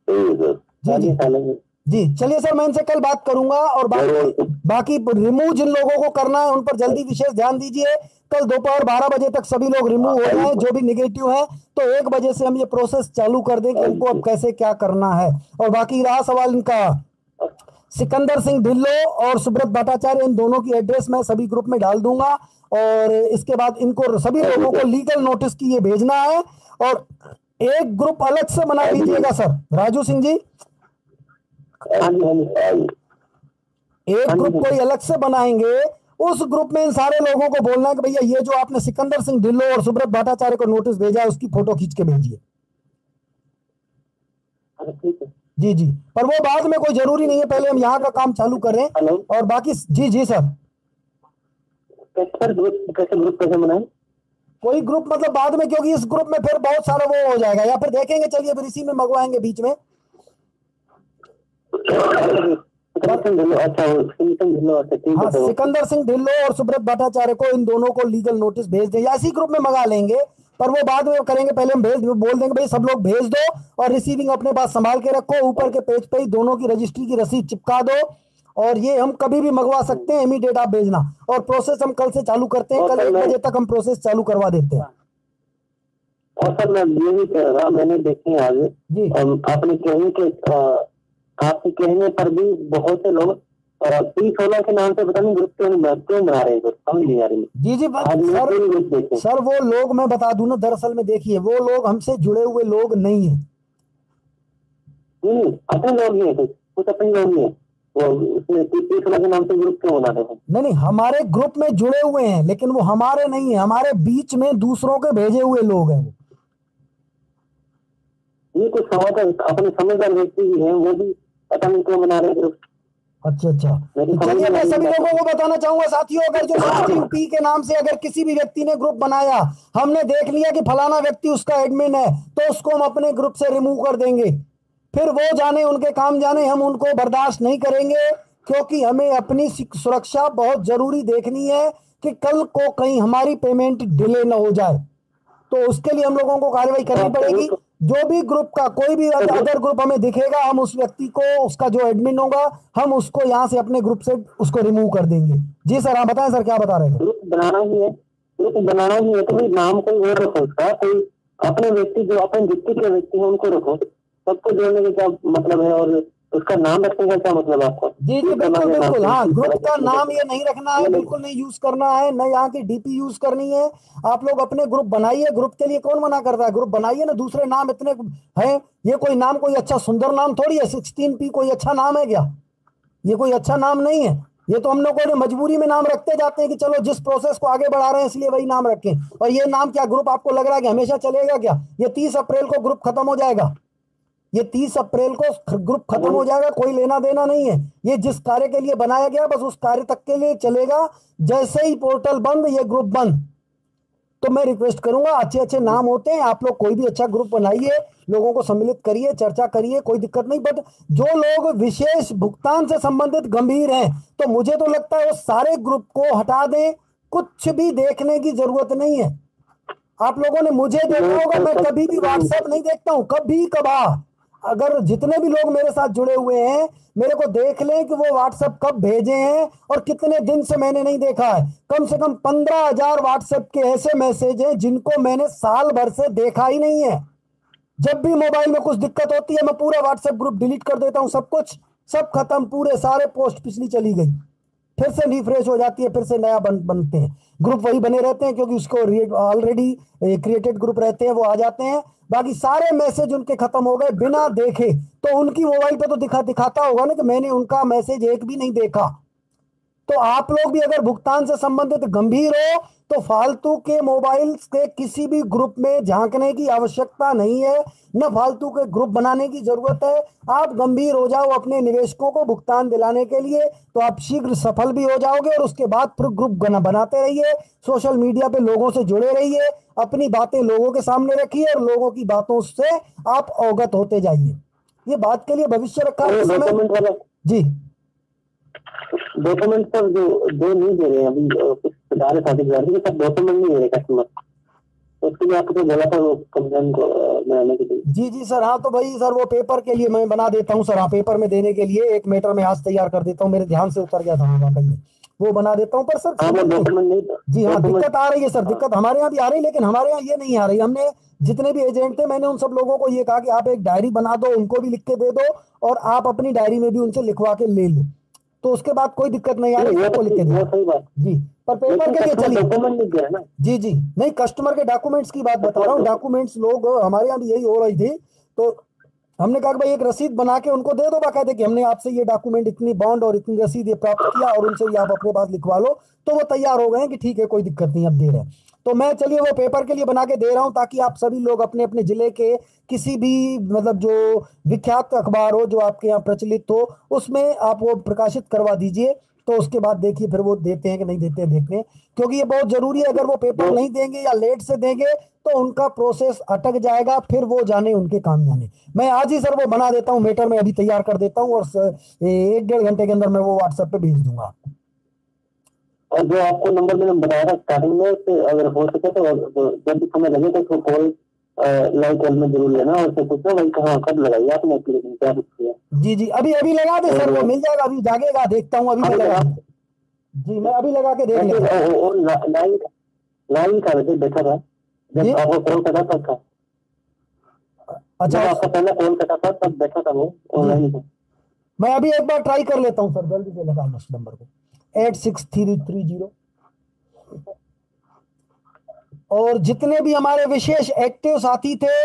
जी जी जी, चलिए सर, मैं इनसे कल बात करूंगा, और बाकी रिमूव जिन लोगों को करना है उन पर जल्दी विशेष ध्यान दीजिए। कल दोपहर 12 बजे तक सभी लोग रिमूव हो जाए जो भी निगेटिव है, तो 1 बजे से हम ये प्रोसेस चालू कर दें कि इनको अब कैसे क्या करना है। और बाकी रहा सवाल इनका, सिकंदर सिंह ढिल्लो और सुब्रत भट्टाचार्य, इन दोनों की एड्रेस मैं सभी ग्रुप में डाल दूंगा, और इसके बाद इनको सभी लोगों को लीगल नोटिस की ये भेजना है, और एक ग्रुप अलग से बना लीजिएगा सर, राजू सिंह जी, एक ग्रुप कोई अलग से बनाएंगे, उस ग्रुप में इन सारे लोगों को बोलना है कि भैया ये जो आपने सिकंदर सिंह ढिल्लो और सुब्रत भट्टाचार्य को नोटिस भेजा है उसकी फोटो खींच के भेजिए। जी जी, पर वो बाद में कोई जरूरी नहीं है, पहले हम यहाँ का काम चालू करें। और बाकी जी जी सर, कैसे ग्रुप कैसे बनाए? कोई ग्रुप मतलब बाद में, क्योंकि इस ग्रुप में फिर बहुत सारा वो हो जाएगा, या फिर देखेंगे, चलिए फिर इसी में मंगवाएंगे बीच में। हाँ, सिकंदर सिंह ढिल्लो और सुब्रत भट्टाचार्य को, इन दोनों को लीगल नोटिस भेज दें, या इसी ग्रुप में मंगा लेंगे, पर वो बाद में करेंगे, पहले हम बोल देंगे भाई सब लोग भेज दो, और रिसीविंग अपने पास संभाल के रखो, ऊपर के पेज पे ही दोनों की रजिस्ट्री की रसीद चिपका दो, और ये हम कभी भी मंगवा सकते हैं, इमीडिएट आप भेजना। और प्रोसेस हम कल से चालू करते हैं, कल 1 बजे तक हम प्रोसेस चालू करवा देते हैं। और सर मैं ये भी कह रहा, मैंने देखे आज जी, आपके कहने पर भी बहुत से लोग P16 के नाम से पता नहीं ग्रुप क्यों बना रहे हैं, समझ नहीं आ रही। जी जी सर, वो लोग मैं बता दूं ना, दरअसल में देखिए, वो लोग हमसे जुड़े हुए लोग नहीं है, अपने लोग ही है, कुछ अपने लोग ही है, वो उसमें P16 के नाम से ग्रुप क्यों बना रहे हैं? नहीं, हमारे ग्रुप में जुड़े हुए हैं, लेकिन वो हमारे नहीं है, हमारे बीच में दूसरों के भेजे हुए लोग हैं। ये कुछ अपने समझदार व्यक्ति भी है, वो भी पता नहीं क्यों बना रहे ग्रुप। अच्छा, चलिए मैं सभी लोगों को बताना चाहूंगा साथियों, अगर जो P के नाम से अगर किसी भी व्यक्ति ने ग्रुप बनाया, हमने देख लिया कि फलाना व्यक्ति उसका एडमिन है, तो उसको हम अपने ग्रुप से रिमूव कर देंगे। फिर वो जाने, उनके काम जाने, हम उनको बर्दाश्त नहीं करेंगे, क्योंकि हमें अपनी सुरक्षा बहुत जरूरी देखनी है कि कल को कहीं हमारी पेमेंट डिले ना हो जाए। तो उसके लिए हम लोगों को कार्रवाई करनी पड़ेगी, जो भी ग्रुप का कोई भी अदर ग्रुप हमें दिखेगा, हम उस व्यक्ति को, उसका जो एडमिन होगा, हम उसको यहाँ से अपने ग्रुप से उसको रिमूव कर देंगे। जी सर, आप बताएं सर, क्या बता रहे थे? ग्रुप बनाना ही है, ग्रुप बनाना ही है तो भाई नाम कोई और रखो उसका, कोई अपने व्यक्ति जो अपन जितने के व्यक्ति हैं उनको रखो, सबको जोड़ने का क्या मतलब है और उसका नाम रखने का क्या मतलब है आपको? जी जी बिल्कुल बिल्कुल, हाँ, ग्रुप का नाम ये नहीं रखना है, बिल्कुल नहीं यूज करना है, न यहाँ की डीपी यूज करनी है। आप लोग अपने ग्रुप बनाइए, ग्रुप के लिए कौन मना करता है, ग्रुप बनाइए ना। दूसरे नाम इतने हैं, ये कोई नाम कोई अच्छा सुंदर नाम थोड़ी है। 16P कोई अच्छा नाम है क्या? ये कोई अच्छा नाम नहीं है। ये तो हम लोगों ने मजबूरी में नाम रखते जाते हैं कि चलो जिस प्रोसेस को आगे बढ़ा रहे हैं इसलिए वही नाम रखें। और ये नाम क्या ग्रुप आपको लग रहा है कि हमेशा चलेगा क्या? ये 30 अप्रैल को ग्रुप खत्म हो जाएगा, ये 30 अप्रैल को ग्रुप खत्म हो जाएगा, कोई लेना देना नहीं है। ये जिस कार्य के लिए बनाया गया बस उस कार्य तक के लिए चलेगा। जैसे ही पोर्टल बंद, ये ग्रुप बंद। तो मैं रिक्वेस्ट करूंगा, अच्छे अच्छे नाम होते हैं, आप लोग कोई भी अच्छा ग्रुप बनाइए, लोगों को सम्मिलित करिए, चर्चा करिए, कोई दिक्कत नहीं। बट जो लोग विशेष भुगतान से संबंधित गंभीर हैं, तो मुझे तो लगता है वो सारे ग्रुप को हटा दें, कुछ भी देखने की जरूरत नहीं है। आप लोगों ने मुझे देखा होगा, मैं कभी भी व्हाट्सएप नहीं देखता हूं, कभी कभार। अगर जितने भी लोग मेरे साथ जुड़े हुए हैं, मेरे को देख लें कि वो व्हाट्सएप कब भेजे हैं और कितने दिन से मैंने नहीं देखा है। कम से कम 15,000 व्हाट्सएप के ऐसे मैसेज हैं जिनको मैंने साल भर से देखा ही नहीं है। जब भी मोबाइल में कुछ दिक्कत होती है, मैं पूरा व्हाट्सएप ग्रुप डिलीट कर देता हूं, सब कुछ, सब खत्म, पूरे सारे पोस्ट पिछली चली गई, फिर से रिफ्रेश हो जाती है, फिर से नया बनते हैं। ग्रुप वही बने रहते हैं क्योंकि उसको ऑलरेडी क्रिएटेड ग्रुप रहते हैं, वो आ जाते हैं। बाकी सारे मैसेज उनके खत्म हो गए बिना देखे। तो उनकी मोबाइल पे तो दिखाता होगा ना कि मैंने उनका मैसेज एक भी नहीं देखा। तो आप लोग भी अगर भुगतान से संबंधित गंभीर हो तो फालतू के मोबाइल के किसी भी ग्रुप में झांकने की आवश्यकता नहीं है, न फालतू के ग्रुप बनाने की जरूरत है। आप गंभीर हो जाओ अपने निवेशकों को भुगतान दिलाने के लिए, तो आप शीघ्र सफल भी हो जाओगे। और उसके बाद फिर ग्रुप बनाते रहिए, सोशल मीडिया पे लोगों से जुड़े रहिए, अपनी बातें लोगों के सामने रखिए और लोगों की बातों से आप अवगत होते जाइए। ये बात के लिए भविष्य रखा है जी। डॉक्यूमेंट पर जो नहीं दे रहे हैं अभी, कुछ सुधार सब डॉक्यूमेंट नहीं दे रहे कस्टमर, तो उसके लिए आपको बोला था वो कंप्लेन को बनाने के लिए। जी जी सर, हाँ, तो भाई सर वो पेपर के लिए मैं बना देता हूँ सर। हाँ, पेपर में देने के लिए एक मैटर में आज तैयार कर देता हूँ, मेरे ध्यान से उतर गया था वाकई में, वो बना देता हूँ। पर सर डॉक्यूमेंट नहीं, जी हाँ, दिक्कत आ रही है सर, दिक्कत हमारे यहाँ भी आ रही है, लेकिन हमारे यहाँ ये नहीं आ रही। हमने जितने भी एजेंट थे, मैंने उन सब लोगों को ये कहा कि आप एक डायरी बना दो, उनको भी लिख के दे दो और आप अपनी डायरी में भी उनसे लिखवा के ले लो, तो उसके बाद कोई दिक्कत नहीं आ रही। सबको लिख के दो जी। पर पेपर के लिए चलिए डॉक्यूमेंट नहीं दिया ना जी जी, नहीं, कस्टमर के डॉक्यूमेंट्स की बात बता रहा हूँ। डॉक्यूमेंट्स लोग हमारे यहाँ भी यही हो रही थी, तो हमने कहा कि भाई एक रसीद बना के उनको दे दो बाकायदे कि हमने आपसे ये डॉक्यूमेंट, इतनी बॉन्ड और इतनी रसीद ये प्राप्त किया और उनसे ये आप अपने पास लिखवा लो। तो वो तैयार हो गए हैं कि ठीक है कोई दिक्कत नहीं, अब दे रहे हैं। तो मैं चलिए वो पेपर के लिए बना के दे रहा हूँ, ताकि आप सभी लोग अपने अपने जिले के किसी भी मतलब जो विख्यात अखबार हो जो आपके यहाँ प्रचलित हो, उसमें आप वो प्रकाशित करवा दीजिए। तो उसके बाद देखिए फिर वो देते हैं कि नहीं देते हैं, देखते हैं, क्योंकि ये बहुत जरूरी है। अगर वो पेपर नहीं देंगे या लेट से देंगे तो उनका प्रोसेस अटक जाएगा, फिर वो जाने उनके काम जाने। मैं आज ही सर वो बना देता हूँ, मैटर में अभी तैयार कर देता हूँ और 1-1.5 घंटे के अंदर मैं वो व्हाट्सएप पे भेज दूंगा आपको। और जो आपको नंबर मैंने बताया था स्टार्टिंग में, उससे अगर हो सके तो जब भी समय लगे तो कॉल लाइव कॉल में जरूर लेना और उससे पूछना भाई कहाँ कब लगाई आपने एप्लीकेशन, क्या कुछ किया। जी जी, अभी अभी लगा दे सर, वो मिल जाएगा, अभी जागेगा, देखता हूँ अभी मैं लगा जी, मैं अभी लगा के देख लेता। लाइव का वैसे बैठा था जब आपको कॉल करा था। अच्छा, आपका पहला कॉल करा था तब बैठा था वो ऑनलाइन था। मैं अभी एक बार ट्राई कर लेता हूँ सर, जल्दी से लगा उस नंबर को 863330। और जितने भी हमारे विशेष एक्टिव साथी थे,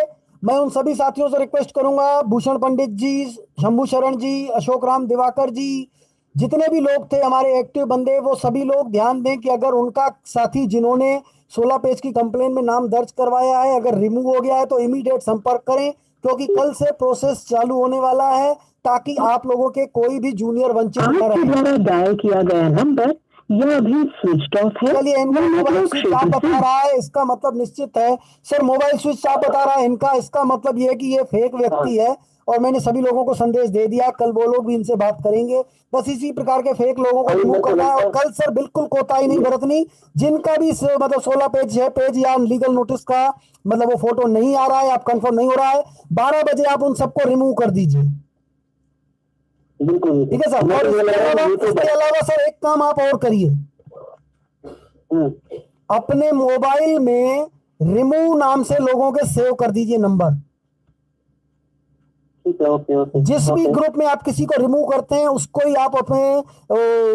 मैं उन सभी साथियों से रिक्वेस्ट करूंगा, भूषण पंडित जी, शंभू शरण जी, अशोक राम दिवाकर जी, जितने भी लोग थे हमारे एक्टिव बंदे, वो सभी लोग ध्यान दें कि अगर उनका साथी जिन्होंने 16 पेज की कंप्लेन में नाम दर्ज करवाया है अगर रिमूव हो गया है तो इमीडिएट संपर्क करें, क्योंकि कल से प्रोसेस चालू होने वाला है, ताकि आप लोगों के कोई भी जूनियर वंचित न रहे। डायल किया गया नंबर यह अभी स्विच ऑफ है। चलिए, इनका मोबाइल स्विच ऑफ बता रहा है, इसका मतलब निश्चित है सर मोबाइल स्विच ऑफ बता रहा है इनका, इसका मतलब ये है कि ये फेक व्यक्ति है। और मैंने सभी लोगों को संदेश दे दिया, कल वो लोग भी इनसे बात करेंगे। बस इसी प्रकार के फेक लोगों को रिमूव करना है। और कल सर बिल्कुल कोताही नहीं बरतनी, जिनका भी मतलब 16 पेज 6 पेज या लीगल नोटिस का मतलब वो फोटो नहीं आ रहा है, आप कंफर्म नहीं हो रहा है, 12 बजे आप उन सबको रिमूव कर दीजिए। ठीक है सर। और इसके अलावा सर एक काम आप और करिए, अपने मोबाइल में रिमूव नाम से लोगों के सेव कर दीजिए नंबर। ओके। जिस भी ग्रुप में आप किसी को रिमूव करते हैं उसको ही आप अपने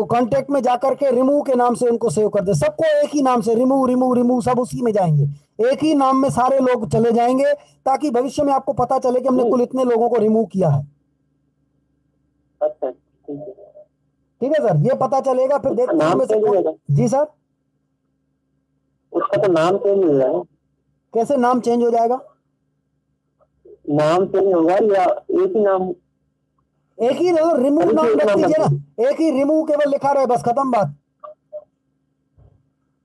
कांटेक्ट में जाकर के रिमूव के नाम से उनको सेव कर दे। सबको एक ही नाम से रिमूव रिमूव रिमूव, सब उसी में जाएंगे, एक ही नाम में सारे लोग चले जाएंगे, ताकि भविष्य में आपको पता चले कि हमने कुल इतने लोगों को रिमूव किया है। अच्छा ठीक है सर, ये पता चलेगा। फिर देखते हैं। जी सर, उसका तो नाम चेंज हो जाएगा। कैसे नाम चेंज हो जाएगा? नाम चेंज होगा या एक ही नाम? एक ही रिमूव नाम रख दीजिए ना, एक ही रिमूव केवल लिखा रहे, बस खत्म बात।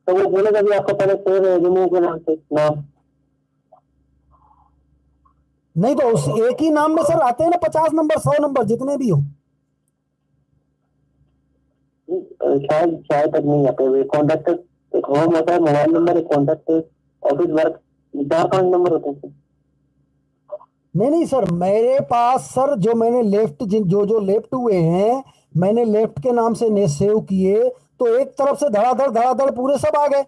तो वो बोलेगा भी आपको पहले सेव है रिमूव के नाम से नाम। नहीं तो उस एक ही नाम में सर आते हैं ना 50 नंबर 100 नंबर जितने भी हो। शायद तक नहीं आते हुए। कॉन्टेक्ट एक होम होता है, मोबाइल नंबर, एक कॉन्टेक्ट, ऑफिस वर्क, 4-5 नंबर होते हैं। नहीं सर, मेरे पास सर जो मैंने लेफ्ट जो लेफ्ट हुए हैं, मैंने लेफ्ट के नाम से सेव किए, तो एक तरफ से धड़ाधड़ पूरे सब आ गए।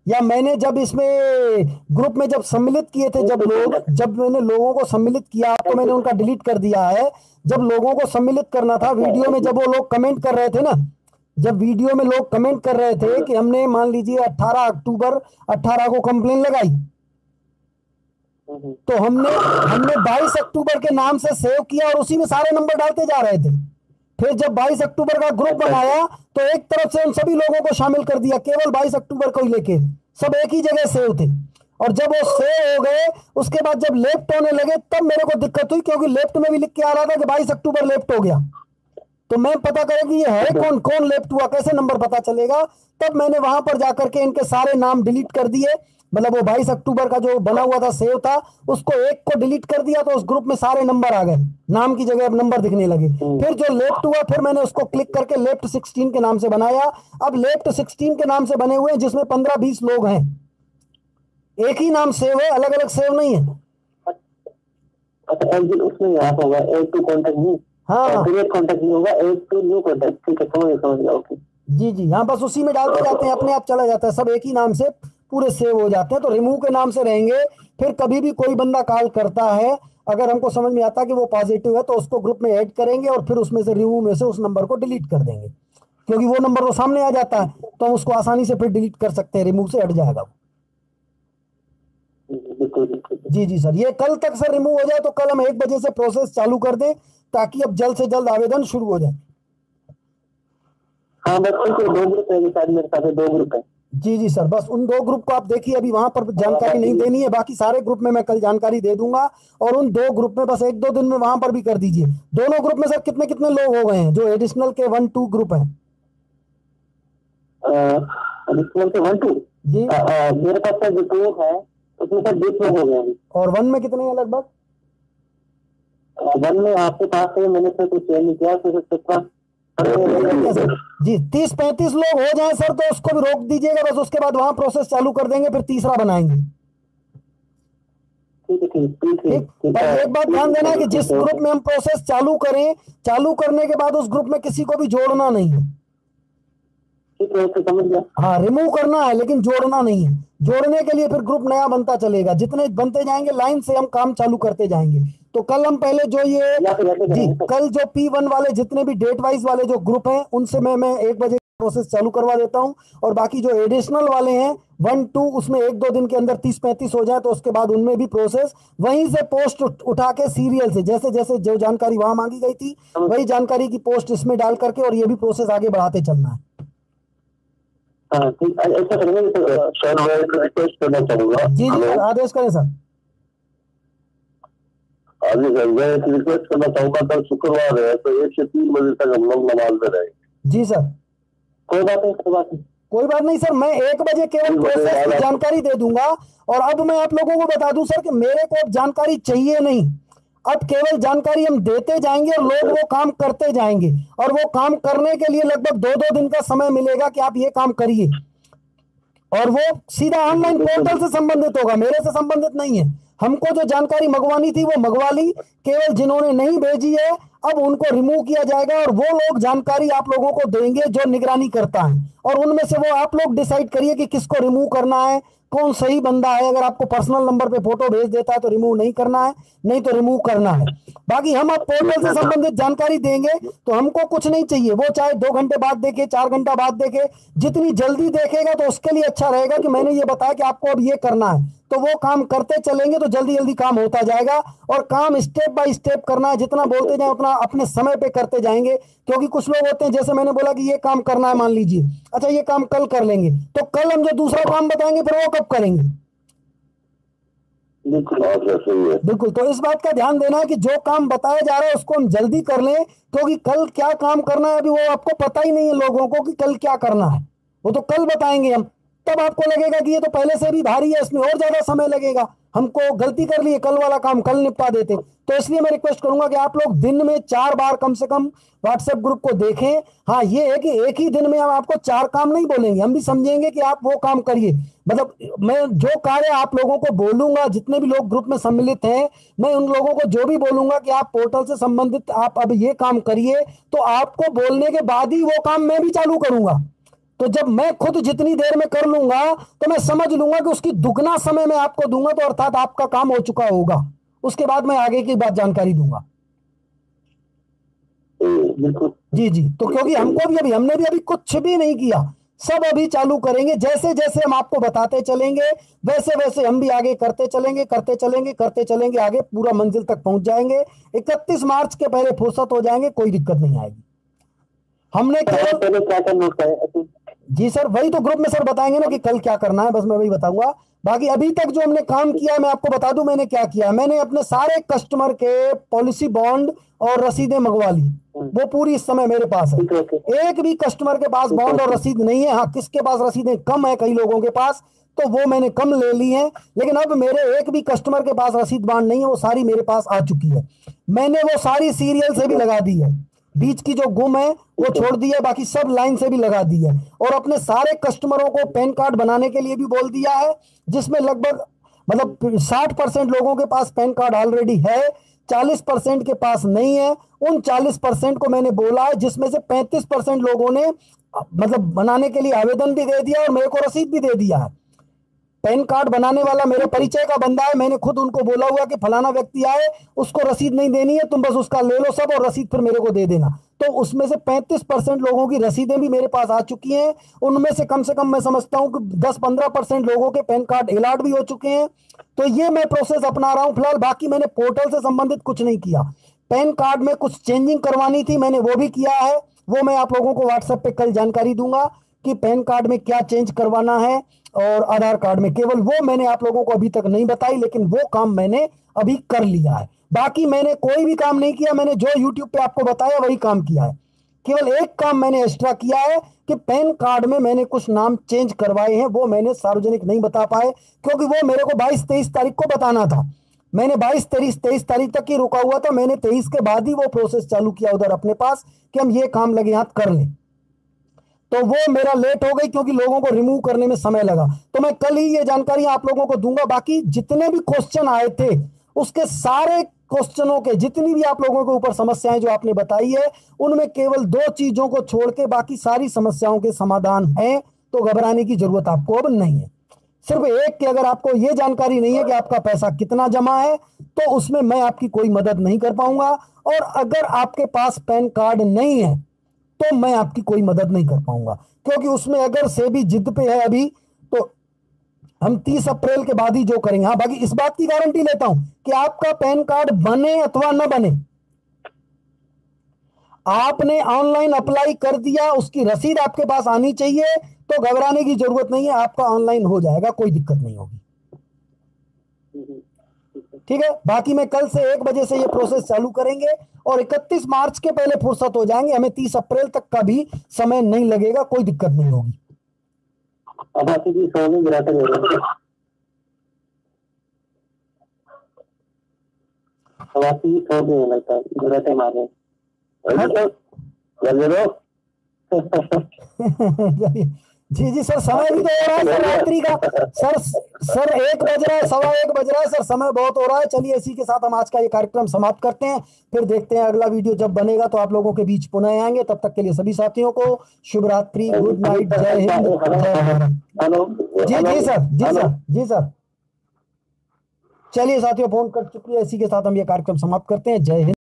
या मैंने जब इसमें ग्रुप में जब सम्मिलित किए थे, जब मैंने लोगों को सम्मिलित किया तो मैंने उनका डिलीट कर दिया है। जब लोगों को सम्मिलित करना था वीडियो में, जब वो लोग कमेंट कर रहे थे ना, जब वीडियो में लोग कमेंट कर रहे थे कि हमने मान लीजिए 18 अक्टूबर 18 को कंप्लेन लगाई, तो हमने 22 अक्टूबर के नाम से सेव किया और उसी में सारे नंबर डालते जा रहे थे। फिर जब 22 अक्टूबर का ग्रुप बनाया तो एक तरफ से उन सभी लोगों को शामिल कर दिया, केवल 22 अक्टूबर को ही लेके, सब एक ही जगह सेव थे। और जब वो सेव हो गए उसके बाद जब लेफ्ट होने लगे तब मेरे को दिक्कत हुई, क्योंकि लेफ्ट में भी लिख के आ रहा था कि 22 अक्टूबर लेफ्ट हो गया। तो मैं पता करें कि ये है कौन लेफ्ट हुआ, कैसे नंबर पता चलेगा। तब मैंने वहां पर जाकर के इनके सारे नाम डिलीट कर दिए, मतलब वो 22 अक्टूबर का जो बना हुआ था सेव था उसको एक को डिलीट कर दिया, तो उस ग्रुप में सारे नंबर आ गए, नाम की जगह अब नंबर दिखने लगे। फिर जो लेफ्ट हुआ फिर मैंने उसको क्लिक करके लेफ्ट 16 के नाम से बनाया। अब लेफ्ट 16 के नाम से बने हुए हैं जिसमें 15-20 लोग हैं, एक ही नाम सेव है, अलग अलग सेव नहीं है। अच्छा, उसमें आप होगा एक टू कॉन्टेक्ट नहीं। हाँ, कॉन्टेक्ट नहीं होगा, एक टू न्यू कॉन्टेक्ट। ठीक है, समझ गया। ओके जी हाँ, बस उसी में डालते जाते हैं, अपने आप चला जाता है, सब एक ही नाम से पूरे सेव हो जाते हैं। तो रिमूव के नाम से रहेंगे। फिर कभी भी कोई बंदा कॉल करता है, अगर हमको समझ में आता है कि वो पॉजिटिव है तो उसको ग्रुप में ऐड करेंगे और फिर उसमें से रिमूव में से उस नंबर को डिलीट कर देंगे, क्योंकि वो नंबर तो सामने आ जाता है तो हम उसको आसानी से फिर डिलीट कर सकते हैं, रिमूव से हट जाएगा। जी सर, ये कल तक सर रिमूव हो जाए तो कल हम 1 बजे से प्रोसेस चालू कर दें, ताकि अब जल्द से जल्द आवेदन शुरू हो जाए। हाँ, बस 2 ग्रुप है, शायद मेरे साथ 2 ग्रुप है। जी सर, बस उन 2 ग्रुप को आप देखिए, अभी वहां पर जानकारी नहीं देनी है, बाकी सारे ग्रुप में मैं कल जानकारी दे दूंगा। और उन 2 ग्रुप में बस 1-2 दिन में वहां पर भी कर दीजिए। दोनों ग्रुप में सर कितने कितने लोग हो गए हैं जो एडिशनल के 1-2 ग्रुप है? एडिशनल के 1-2 जी मेरे पास जो 2 है उसमें सर 20 लोग हो गए। और 1 में कितने हैं लगभग? 1 में आपके पास है, मैंने सर कुछ चेंज नहीं किया, सिर्फ जी 30-35 लोग हो जाएं सर तो उसको भी रोक दीजिएगा, बस उसके बाद वहां प्रोसेस चालू कर देंगे, फिर तीसरा बनाएंगे। ठीक। पर एक बात ध्यान देना कि जिस ग्रुप में हम प्रोसेस चालू करें, चालू करने के बाद उस ग्रुप में किसी को भी जोड़ना नहीं है। हाँ, रिमूव करना है लेकिन जोड़ना नहीं है। जोड़ने के लिए फिर ग्रुप नया बनता चलेगा, जितने बनते जाएंगे लाइन से हम काम चालू करते जाएंगे। तो कल हम पहले जो ये जी कल जो P1 वाले जितने भी डेट वाइज वाले जो ग्रुप हैं उनसे मैं 1 बजे प्रोसेस चालू करवा देता हूं, और बाकी जो एडिशनल वाले हैं 1-2 उसमें 1-2 दिन के अंदर 30-35 हो जाए तो उसके बाद उनमें भी प्रोसेस वहीं से पोस्ट उठा के सीरियल से जैसे जैसे जो जानकारी वहां मांगी गई थी वही जानकारी की पोस्ट इसमें डाल करके और ये भी प्रोसेस आगे बढ़ाते चलना है। ऐसा करेंगे सर, मैं रिक्वेस्ट करना चाहूंगा। जी आदेश करें सर। अभी सर मैं एक रिक्वेस्ट करना चाहूंगा, कल शुक्रवार है तो 1 से 3 बजे तक हम लोग नमाज में रहेंगे। जी सर, कोई बात नहीं, कोई बात नहीं सर, मैं 1 बजे केवल प्रोसेस की जानकारी दे दूंगा। और अब मैं आप लोगों को बता दूं सर कि मेरे को अब जानकारी चाहिए नहीं, अब केवल जानकारी हम देते जाएंगे और लोग वो काम करते जाएंगे, और वो काम करने के लिए लगभग 2-2 दिन का समय मिलेगा कि आप ये काम करिए, और वो सीधा ऑनलाइन पोर्टल से संबंधित होगा, मेरे से संबंधित नहीं है। हमको जो जानकारी मंगवानी थी वो मंगवा ली, केवल जिन्होंने नहीं भेजी है अब उनको रिमूव किया जाएगा, और वो लोग जानकारी आप लोगों को देंगे जो निगरानी करता है, और उनमें से वो आप लोग डिसाइड करिए कि किसको रिमूव करना है, कौन सही बंदा है। अगर आपको पर्सनल नंबर पे फोटो भेज देता है तो रिमूव नहीं करना है, नहीं तो रिमूव करना है। बाकी हम अब पोर्टल से संबंधित जानकारी देंगे तो हमको कुछ नहीं चाहिए, वो चाहे 2 घंटे बाद देखे, 4 घंटा बाद देखे, जितनी जल्दी देखेगा तो उसके लिए अच्छा रहेगा कि मैंने ये बताया कि आपको अब ये करना है, तो वो काम करते चलेंगे तो जल्दी जल्दी काम होता जाएगा। और काम स्टेप बाय स्टेप करना है, जितना बोलते जाए उतना अपने समय पे करते जाएंगे, क्योंकि कुछ लोग होते हैं, जैसे मैंने बोला कि ये काम करना है, मान लीजिए अच्छा ये काम कल कर लेंगे, तो कल हम जो दूसरा काम बताएंगे फिर वो कब करेंगे। बिल्कुल, तो इस बात का ध्यान देना है कि जो काम बताया जा रहा है उसको हम जल्दी कर लें, क्योंकि कल क्या काम करना है अभी वो आपको पता ही नहीं है लोगों को कि कल क्या करना है, वो तो कल बताएंगे हम, तब आपको लगेगा कि ये तो पहले से भी भारी है, इसमें और ज्यादा समय लगेगा, हमको गलती कर ली, कल वाला काम कल निपटा देते। तो इसलिए मैं रिक्वेस्ट करूंगा कि आप लोग दिन में 4 बार कम से कम व्हाट्सएप ग्रुप को देखें। हाँ ये है कि एक ही दिन में हम आपको 4 काम नहीं बोलेंगे, हम भी समझेंगे कि आप वो काम करिए। मतलब मैं जो कार्य आप लोगों को बोलूंगा, जितने भी लोग ग्रुप में सम्मिलित हैं, मैं उन लोगों को जो भी बोलूंगा कि आप पोर्टल से संबंधित आप अब ये काम करिए, तो आपको बोलने के बाद ही वो काम मैं भी चालू करूंगा। तो जब मैं खुद जितनी देर में कर लूंगा तो मैं समझ लूंगा कि उसकी दुगना समय मैं आपको दूंगा, तो अर्थात आपका काम हो चुका होगा, उसके बाद मैं आगे की बात जानकारी दूंगा। जी जी, तो क्योंकि हमको भी अभी हमने भी अभी कुछ भी नहीं किया, सब अभी चालू करेंगे, जैसे जैसे हम आपको बताते चलेंगे वैसे वैसे हम भी आगे करते चलेंगे करते चलेंगे करते चलेंगे, आगे पूरा मंजिल तक पहुंच जाएंगे। 31 मार्च के पहले फुर्सत हो जाएंगे, कोई दिक्कत नहीं आएगी। हमने केवल क्या करना है? जी सर, वही तो ग्रुप में सर बताएंगे ना कि कल क्या करना है, बस मैं वही बताऊंगा। बाकी अभी तक जो हमने काम किया है मैं आपको बता दूं मैंने क्या किया। मैंने अपने सारे कस्टमर के पॉलिसी बॉन्ड और रसीदें मंगवा ली, वो पूरी इस समय मेरे पास है। एक भी कस्टमर के पास बॉन्ड और रसीद नहीं है। हाँ किसके पास रसीदें कम है, कई लोगों के पास, तो वो मैंने कम ले ली है, लेकिन अब मेरे एक भी कस्टमर के पास रसीद बॉन्ड नहीं है, वो सारी मेरे पास आ चुकी है। मैंने वो सारी सीरियल से भी लगा दी है, बीच की जो गुम है वो छोड़ दी है, बाकी सब लाइन से भी लगा दी है। और अपने सारे कस्टमरों को पैन कार्ड बनाने के लिए भी बोल दिया है, जिसमें लगभग मतलब 60% लोगों के पास पैन कार्ड ऑलरेडी है, 40% के पास नहीं है। उन 40% को मैंने बोला है, जिसमें से 35% लोगों ने मतलब बनाने के लिए आवेदन भी दे दिया और मेरे को रसीद भी दे दिया है। पैन कार्ड बनाने वाला मेरे परिचय का बंदा है, मैंने खुद उनको बोला हुआ कि फलाना व्यक्ति आए, उसको रसीद नहीं देनी है, तुम बस उसका ले लो सब और रसीद फिर मेरे को दे देना। तो उसमें से 35% लोगों की रसीदें भी मेरे पास आ चुकी हैं। उनमें से कम मैं समझता हूं कि 10-15% लोगों के पैन कार्ड अलॉट भी हो चुके हैं। तो ये मैं प्रोसेस अपना रहा हूं फिलहाल। बाकी मैंने पोर्टल से संबंधित कुछ नहीं किया। पैन कार्ड में कुछ चेंजिंग करवानी थी, मैंने वो भी किया है, वो मैं आप लोगों को व्हाट्सएप पे कल जानकारी दूंगा कि पैन कार्ड में क्या चेंज करवाना है, और आधार कार्ड में, केवल वो मैंने आप लोगों को अभी तक नहीं बताई, लेकिन वो काम मैंने अभी कर लिया है। बाकी मैंने कोई भी काम नहीं किया, मैंने जो यूट्यूब पे आपको बताया वही काम किया है। केवल एक काम मैंने एक्स्ट्रा किया है कि पैन कार्ड में मैंने कुछ नाम चेंज करवाए हैं, वो मैंने सार्वजनिक नहीं बता पाए, क्योंकि वो मेरे को 22-23 तारीख को बताना था। मैंने 22-23 तारीख तक ही रुका हुआ था, मैंने 23 के बाद ही वो प्रोसेस चालू किया उधर अपने पास कि हम ये काम लगे हाथ कर लें। तो वो मेरा लेट हो गई क्योंकि लोगों को रिमूव करने में समय लगा। तो मैं कल ही ये जानकारी आप लोगों को दूंगा। बाकी जितने भी क्वेश्चन आए थे उसके सारे क्वेश्चनों के, जितनी भी आप लोगों के ऊपर समस्याएं जो आपने बताई है, उनमें केवल 2 चीजों को छोड़ के बाकी सारी समस्याओं के समाधान हैं। तो घबराने की जरूरत आपको अब नहीं है। सिर्फ एक कि अगर आपको ये जानकारी नहीं है कि आपका पैसा कितना जमा है, तो उसमें मैं आपकी कोई मदद नहीं कर पाऊंगा। और अगर आपके पास पैन कार्ड नहीं है तो मैं आपकी कोई मदद नहीं कर पाऊंगा, क्योंकि उसमें अगर सेबी जिद पे है अभी, तो हम 30 अप्रैल के बाद ही जो करेंगे। हाँ बाकी इस बात की गारंटी लेता हूं कि आपका पैन कार्ड बने अथवा न बने, आपने ऑनलाइन अप्लाई कर दिया, उसकी रसीद आपके पास आनी चाहिए, तो घबराने की जरूरत नहीं है, आपका ऑनलाइन हो जाएगा, कोई दिक्कत नहीं होगी। ठीक है, बाकी मैं कल से 1 बजे से ये प्रोसेस चालू करेंगे और 31 मार्च के पहले फुर्सत हो जाएंगे, हमें 30 अप्रैल तक का भी समय नहीं लगेगा, कोई दिक्कत नहीं होगी। वापसी सो गए लगता है, गुरते मारे जी जी सर, समय भी तो हो रहा है सर रात्रि का। सर सर 1 बज रहा है, 1:15 बज रहा है सर, समय बहुत हो रहा है। चलिए इसी के साथ हम आज का ये कार्यक्रम समाप्त करते हैं, फिर देखते हैं अगला वीडियो जब बनेगा तो आप लोगों के बीच पुनः आएंगे। तब तक के लिए सभी साथियों को शुभ रात्रि, गुड नाइट, जय हिंद, जय भारत। हेलो जी जी सर, जी सर, जी सर। चलिए साथियों, फोन कट चुकी है, इसी के साथ हम ये कार्यक्रम समाप्त करते हैं। जय हिंद।